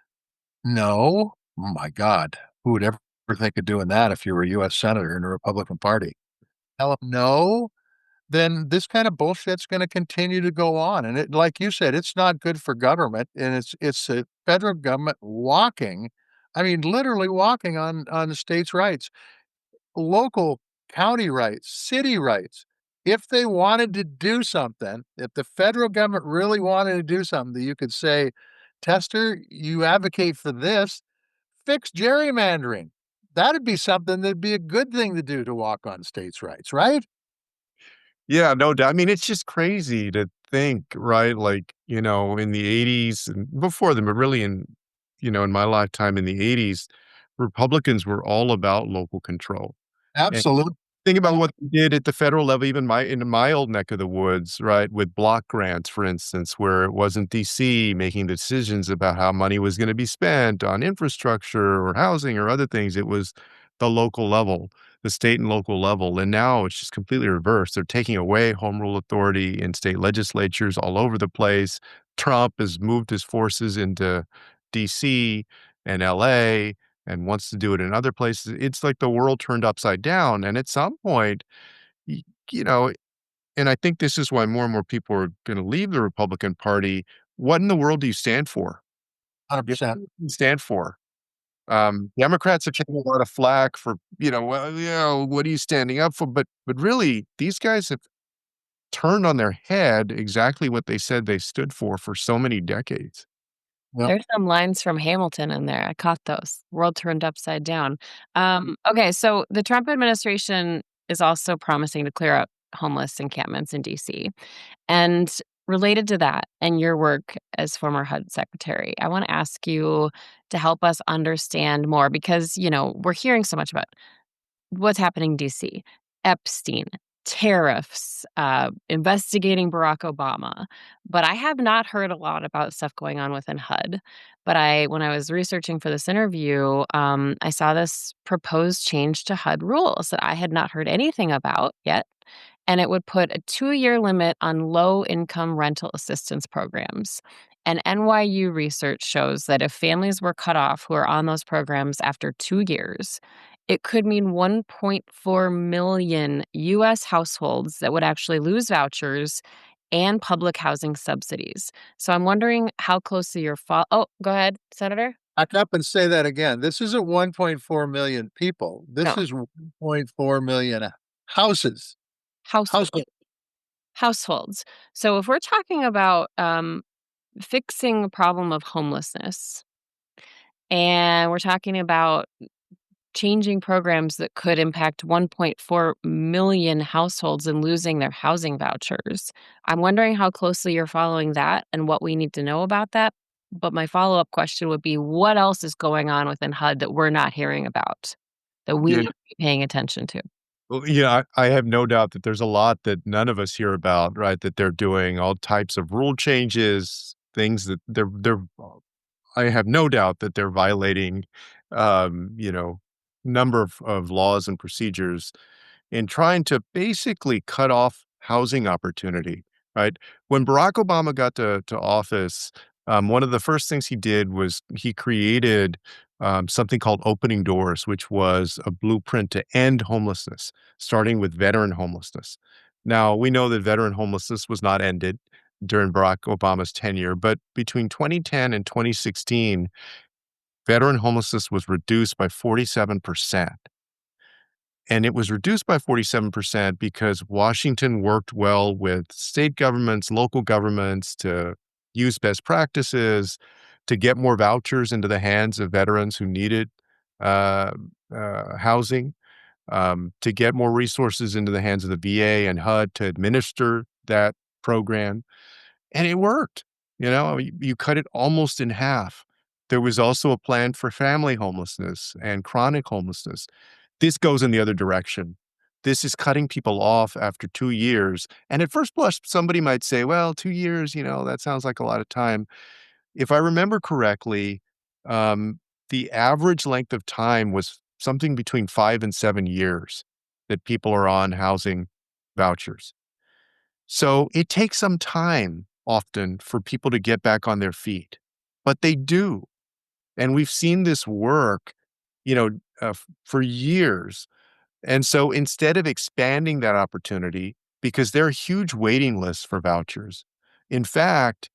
no, oh my God, who would ever think of doing that if you were a U.S. senator in the Republican Party? Tell them no, then this kind of bullshit's going to continue to go on, and like you said, it's not good for government, and it's the federal government walking, I mean, literally walking on the states' rights, local county rights, city rights. If they wanted to do something, if the federal government really wanted to do something, that you could say, Tester, you advocate for this, fix gerrymandering. That'd be something that'd be a good thing to do to walk on states' rights, right? Yeah, no doubt. I mean, it's just crazy to think, right? Like, in the 80s and before them, but really in my lifetime in the 80s, Republicans were all about local control. And Absolutely. think about what they did at the federal level, even in my old neck of the woods, right? With block grants, for instance, where it wasn't DC making the decisions about how money was going to be spent on infrastructure or housing or other things. It was the local level, the state and local level. And now it's just completely reversed. They're taking away home rule authority in state legislatures all over the place. Trump has moved his forces into DC and LA and wants to do it in other places. It's like the world turned upside down. And at some point, y- you know, and I think this is why more and more people are going to leave the Republican Party. What in the world do you stand for? You 100%. know, what do you stand for? Democrats are taking a lot of flack for, well, what are you standing up for? But really, these guys have turned on their head exactly what they said they stood for so many decades. Yep. There's some lines from Hamilton in there. I caught those. World turned upside down. Okay, so the Trump administration is also promising to clear up homeless encampments in DC. And related to that and your work as former HUD secretary, I want to ask you to help us understand more because, we're hearing so much about what's happening in DC, Epstein, tariffs, investigating Barack Obama, but I have not heard a lot about stuff going on within HUD. But when I was researching for this interview, I saw this proposed change to HUD rules that I had not heard anything about yet, and it would put a 2-year limit on low-income rental assistance programs. And NYU research shows that if families were cut off who are on those programs after 2 years, it could mean 1.4 million US households that would actually lose vouchers and public housing subsidies. So I'm wondering how closely you're Oh, go ahead, Senator. Back up and say that again. This isn't 1.4 million people. This No, is 1.4 million houses. household Household. households. So if we're talking about fixing the problem of homelessness, and we're talking about changing programs that could impact 1.4 million households and losing their housing vouchers. I'm wondering how closely you're following that and what we need to know about that. But my follow-up question would be, what else is going on within HUD that we're not hearing about, that we Yeah. need to be paying attention to? Well, yeah, I have no doubt that there's a lot that none of us hear about, right? That they're doing all types of rule changes, things that they're I have no doubt that they're violating, you know, number of laws and procedures in trying to basically cut off housing opportunity, right? When Barack Obama got to office, one of the first things he did was he created something called Opening Doors, which was a blueprint to end homelessness, starting with veteran homelessness. Now, we know that veteran homelessness was not ended during Barack Obama's tenure, but between 2010 and 2016, veteran homelessness was reduced by 47%. And it was reduced by 47% because Washington worked well with state governments, local governments to use best practices, to get more vouchers into the hands of veterans who needed uh, housing, to get more resources into the hands of the VA and HUD to administer that program. And it worked. You cut it almost in half. There was also a plan for family homelessness and chronic homelessness. This goes in the other direction. This is cutting people off after 2 years. And at first blush, somebody might say, well, 2 years, that sounds like a lot of time. If I remember correctly, um, the average length of time was something between 5 and 7 years that people are on housing vouchers. So it takes some time often for people to get back on their feet, but they do. And we've seen this work, for years. And so instead of expanding that opportunity, because there are huge waiting lists for vouchers, in fact,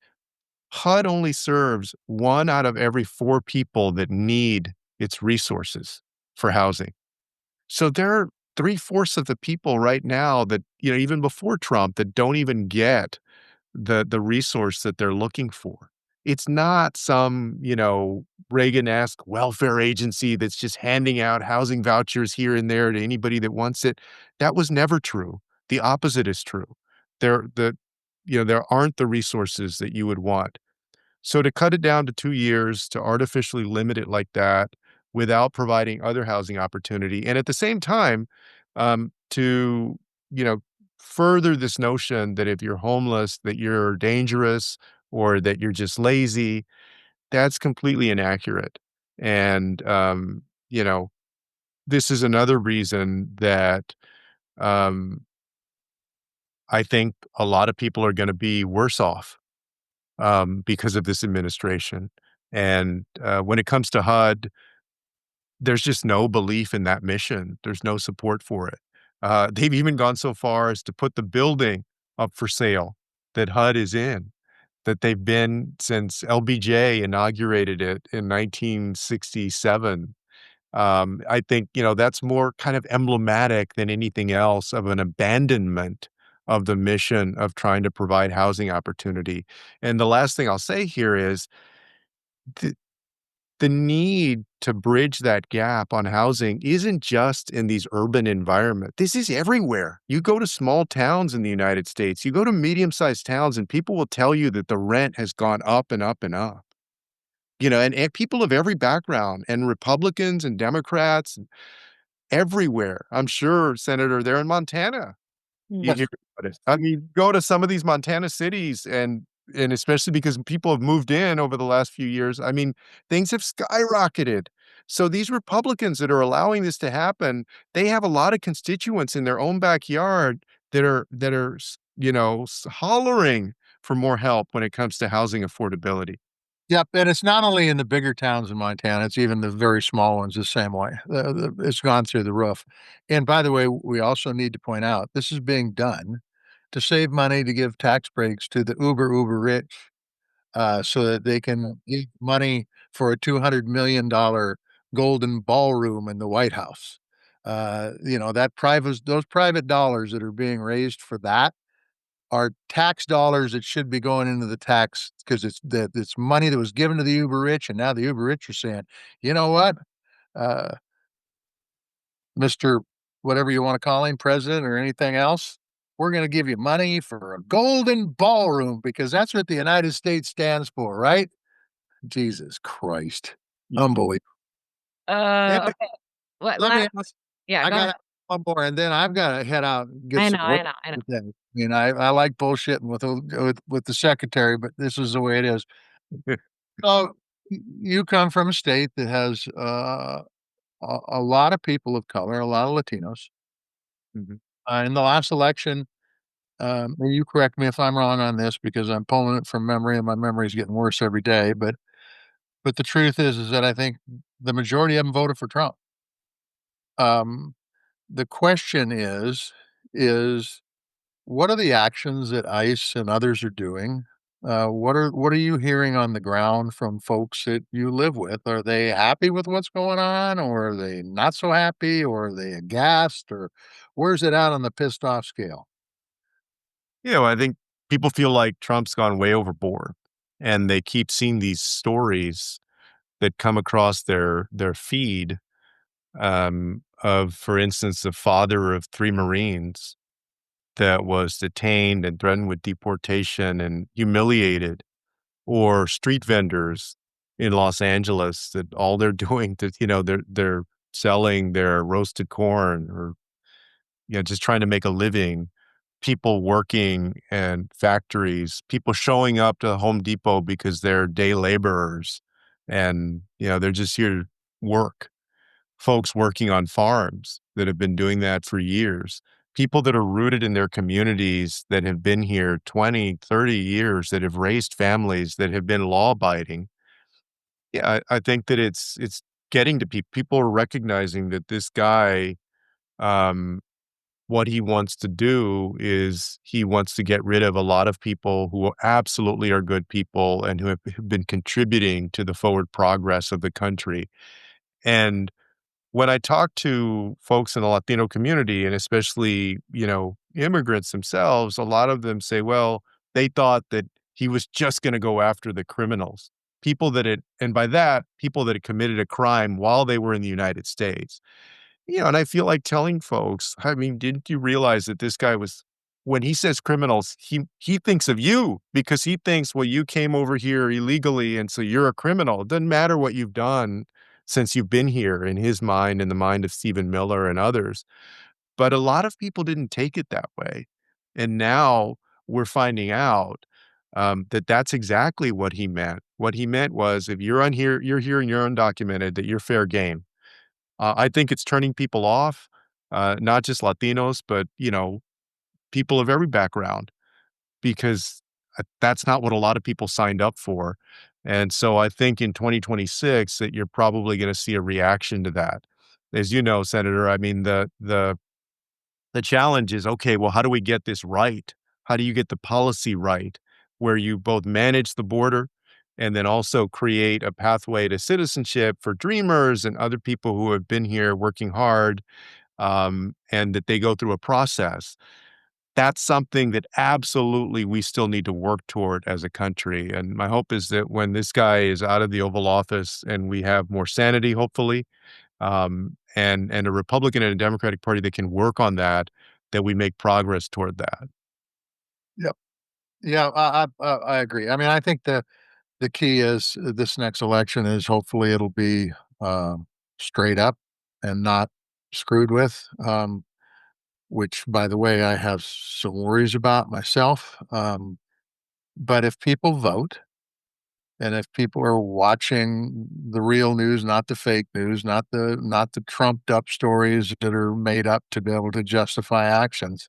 HUD only serves 1 out of every 4 people that need its resources for housing. So there are 3/4 of the people right now that, even before Trump, that don't even get the resource that they're looking for. It's not some, Reagan-esque welfare agency that's just handing out housing vouchers here and there to anybody that wants it. That was never true. The opposite is true. There aren't the resources that you would want. So to cut it down to 2 years, to artificially limit it like that without providing other housing opportunity, and at the same time, to, further this notion that if you're homeless, that you're dangerous or that you're just lazy, that's completely inaccurate. And, this is another reason that, um, I think a lot of people are gonna be worse off because of this administration. And when it comes to HUD, there's just no belief in that mission. There's no support for it. They've even gone so far as to put the building up for sale that HUD is in, that they've been since LBJ inaugurated it in 1967. I think, that's more kind of emblematic than anything else of an abandonment of the mission of trying to provide housing opportunity. And the last thing I'll say here is the, the need to bridge that gap on housing isn't just in these urban environments. This is everywhere. You go to small towns in the United States, you go to medium-sized towns, and people will tell you that the rent has gone up and up and up. And people of every background, and Republicans and Democrats, and everywhere. I'm sure, Senator, they're in Montana. You Mm. hear about it. I mean, go to some of these Montana cities and especially because people have moved in over the last few years, I mean, things have skyrocketed. So these Republicans that are allowing this to happen, they have a lot of constituents in their own backyard that are hollering for more help when it comes to housing affordability. Yep, and it's not only in the bigger towns in Montana, it's even the very small ones the same way. It's gone through the roof. And by the way, we also need to point out this is being done to save money to give tax breaks to the uber rich, so that they can give money for a $200 million golden ballroom in the White House. That private those private dollars that are being raised for that are tax dollars that should be going into the tax because it's money that was given to the uber rich, and now the uber rich are saying, you know what, uh, Mister, whatever you want to call him, president or anything else, we're going to give you money for a golden ballroom because that's what the United States stands for, right? Jesus Christ, Y unbelievable. Anyway, Okay. What let me last ask. Yeah, I go ahead. got one more, and then I've got to head out and get I some know, work I know, I know. today. I mean, I like bullshitting with the secretary, but this is the way it is. So you come from a state that has a lot of people of color, a lot of Latinos. Mhm. In the last election, and you correct me if I'm wrong on this because I'm pulling it from memory, and my memory is getting worse every day. But the truth is that I think the majority of them voted for Trump. Um, the question is what are the actions that ICE and others are doing? What are you hearing on the ground from folks that you live with? Are they happy with what's going on, or are they not so happy, or are they aghast, or where's it out on the pissed off scale? I think people feel like Trump's gone way overboard, and they keep seeing these stories that come across their feed, of, for instance, the father of 3 Marines that was detained and threatened with deportation and humiliated, or street vendors in Los Angeles that all they're doing to they're selling their roasted corn or, just trying to make a living. People working in factories, people showing up to Home Depot because they're day laborers and, they're just here to work. Folks working on farms that have been doing that for years. People that are rooted in their communities that have been here 20, 30 years, that have raised families, that have been law abiding. Yeah, I think that it's getting to people. People are recognizing that this guy, um, what he wants to do is he wants to get rid of a lot of people who absolutely are good people and who have been contributing to the forward progress of the country. And when I talk to folks in the Latino community, and especially, immigrants themselves, a lot of them say, well, they thought that he was just going to go after the criminals, people that had, and by that, people that had committed a crime while they were in the United States. And I feel like telling folks, I mean, didn't you realize that this guy was, when he says criminals, he thinks of you because he thinks, well, you came over here illegally, and so you're a criminal. It doesn't matter what you've done since you've been here in his mind and the mind of Stephen Miller and others. But a lot of people didn't take it that way. And now we're finding out that that's exactly what he meant. What he meant was if you're here and you're undocumented, that you're fair game. I think it's turning people off, not just Latinos, but, people of every background, because that's not what a lot of people signed up for. And so I think in 2026 that you're probably going to see a reaction to that. As you know, Senator, I mean, the challenge is, okay, well, how do we get this right? How do you get the policy right where you both manage the border and then also create a pathway to citizenship for dreamers and other people who have been here working hard, and that they go through a process? That's something that absolutely we still need to work toward as a country. And my hope is that when this guy is out of the Oval Office and we have more sanity, hopefully, and a Republican and a Democratic Party that can work on that, that we make progress toward that. Yep. Yeah, I agree. I mean, I think the key is this next election is hopefully it'll be straight up and not screwed with. which, by the way, I have some worries about myself. But if people vote, and if people are watching the real news, not the fake news, not the trumped up stories that are made up to be able to justify actions,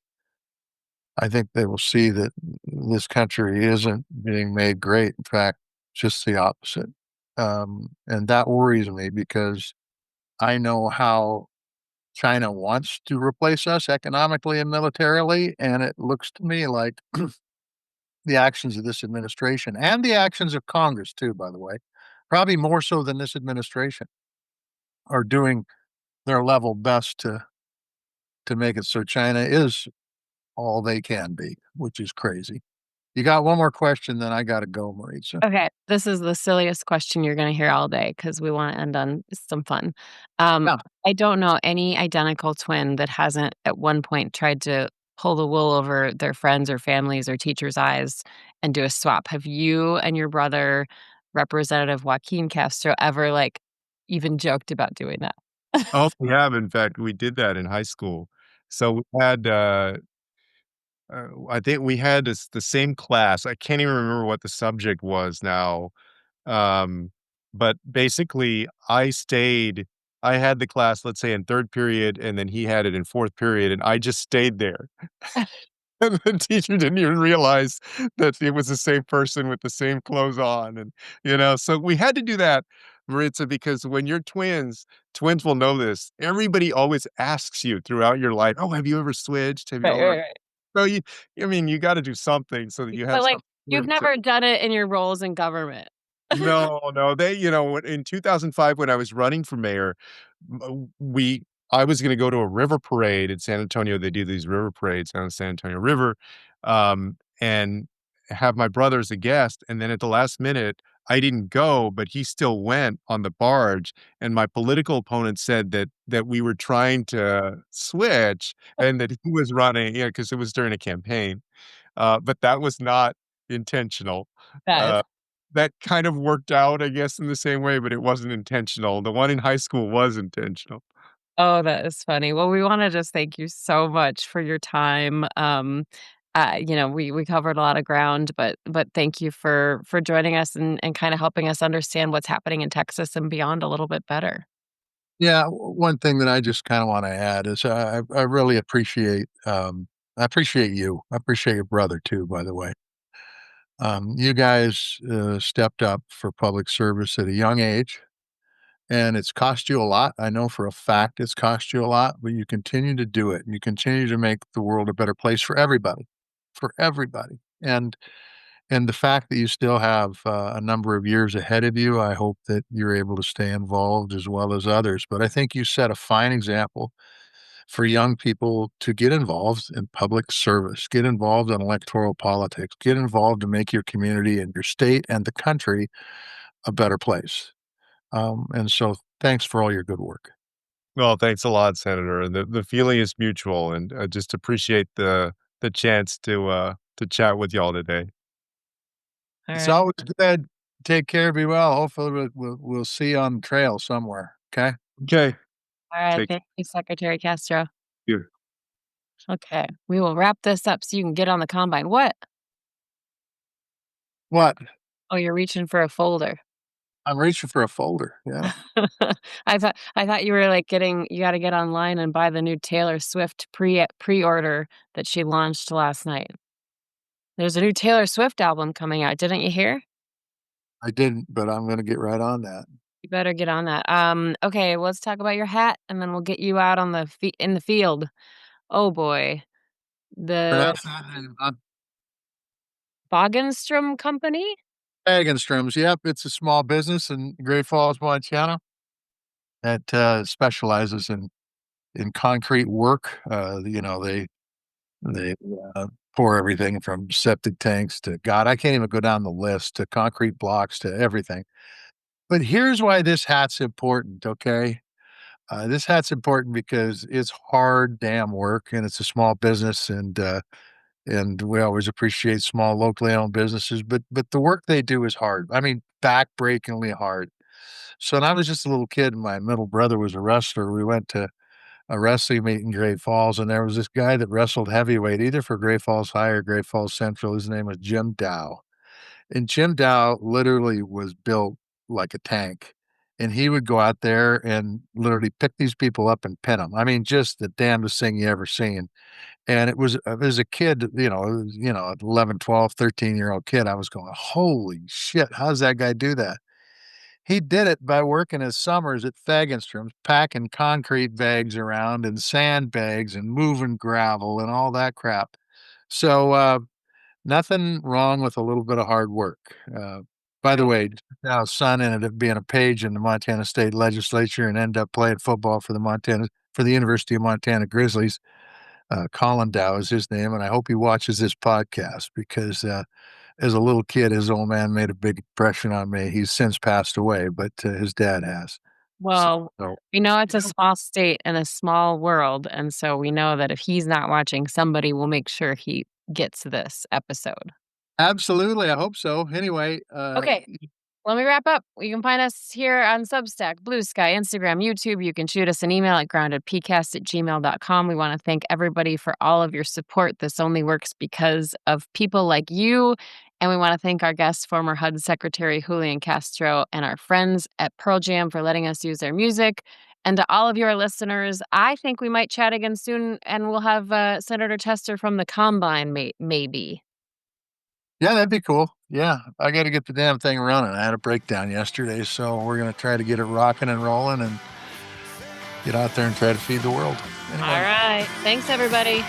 I think they will see that this country isn't being made great. In fact, just the opposite. And that worries me because I know how China wants to replace us economically and militarily, and it looks to me like the actions of this administration and the actions of Congress, too, by the way, probably more so than this administration, are doing their level best to make it so China is all they can be, which is crazy. You got one more question, then I got to go, Maritza. Okay, this is the silliest question you're gonna hear all day because we wanna end on some fun. Yeah. I don't know any identical twin that hasn't at one point tried to pull the wool over their friends or families or teachers' eyes and do a swap. Have you and your brother, Representative Joaquin Castro, ever, like, even joked about doing that? Oh, we have, in fact, we did that in high school. So we had, I think we had the same class. I can't even remember what the subject was now. Um, but basically, I had the class, let's say, in 3rd period, and then he had it in 4th period, and I just stayed there. And the teacher didn't even realize that it was the same person with the same clothes on, and, so we had to do that, Maritza, because when you're twins will know this. Everybody always asks you throughout your life, "Oh, have you ever switched? Have you Right, ever?" right, right. So I mean, you gotta do something so that you have But, like, something you've to. never done it in your roles in government. No, no, in 2005 when I was running for mayor, we I was gonna go to a river parade in San Antonio. They do these river parades on the San Antonio River, and have my brother as a guest, and then at the last minute, I didn't go, but he still went on the barge, and my political opponent said that we were trying to switch and that he was running, because it was during a campaign, but that was not intentional. That is Uh that kind of worked out, I guess, in the same way, but it wasn't intentional. The one in high school was intentional. Oh, that is funny. Well, we wanna just thank you so much for your time. We covered a lot of ground, but thank you for joining us and kinda helping us understand what's happening in Texas and beyond a little bit better. Yeah, one thing that I just kind of want to add is I really appreciate I appreciate you. I appreciate your brother too, by the way. You guys stepped up for public service at a young age, and it's cost you a lot. I know for a fact it's cost you a lot, but you continue to do it, and you continue to make the world a better place for everybody. And the fact that you still have a number of years ahead of you, I hope that you're able to stay involved as well as others. But I think you set a fine example for young people to get involved in public service, get involved in electoral politics, get involved to make your community and your state and the country a better place. And so thanks for all your good work. Well, thanks a lot, Senator, and the feeling is mutual, and I just appreciate the chance to chat with y'all today. It's Alright. always good. Take care. Be well. Hopefully, we'll see you on the trail somewhere. Okay. Okay. Alright, Take thank you, Secretary Castro. care. Okay, we will wrap this up so you can get on the combine. What? What? Oh, you're reaching for a folder. I'm reaching for a folder. Yeah. I thought you were, like, you gotta get online and buy the new Taylor Swift pre-order that she launched last night. There's a new Taylor Swift album coming out, didn't you hear? I didn't, but I'm gonna get right on that. You better get on that. Okay, let's talk about your hat, and then we'll get you out on in the field. Oh, boy. The Pronounce that name, Bogenstrom Company? Hagenstrom's. Yep, it's a small business in Great Falls, Montana that specializes in concrete work. They pour everything from septic tanks to God, I can't even go down the list to concrete blocks to everything. But here's why this hat's important. Okay, this hat's important because it's hard damn work, and it's a small business, and we always appreciate small locally owned businesses, but the work they do is hard. I mean, backbreakingly hard. So when I was just a little kid and my middle brother was a wrestler, we went to a wrestling meet in Great Falls, and there was this guy that wrestled heavyweight, either for Great Falls High or Great Falls Central. His name was Jim Dow. And Jim Dow literally was built like a tank. And he would go out there and literally pick these people up and pin them. I mean, just the damnedest thing you ever seen. And it was, as a kid, 11, 12, 13-year-old kid, I was going, holy shit, how does that guy do that? He did it by working his summers at Fagenstrom's, packing concrete bags around and sandbags and moving gravel and all that crap. So, nothing wrong with a little bit of hard work. By the Right. way, now son ended up being a page in the Montana State Legislature and ended up playing football for the University of Montana Grizzlies. Colin Dow is his name, and I hope he watches this podcast because as a little kid, his old man made a big impression on me. He's since passed away, but his dad has. Well, So, we know it's a small state and a small world, and so we know that if he's not watching, somebody will make sure he gets this episode. absolutely, I hope so. Anyway, Okay. Let me wrap up. You can find us here on Substack, Blue Sky, Instagram, YouTube. You can shoot us an email at groundedpcast@gmail.com. We want to thank everybody for all of your support. This only works because of people like you. And we want to thank our guest, former HUD Secretary Julian Castro, and our friends at Pearl Jam for letting us use their music. And to all of your listeners, I think we might chat again soon, and we'll have Senator Tester from the Combine, maybe. yeah, that'd be cool. Yeah, I got to get the damn thing running. I had a breakdown yesterday, so we're going to try to get it rocking and rolling and get out there and try to feed the world. Anyway. All right. Thanks, everybody.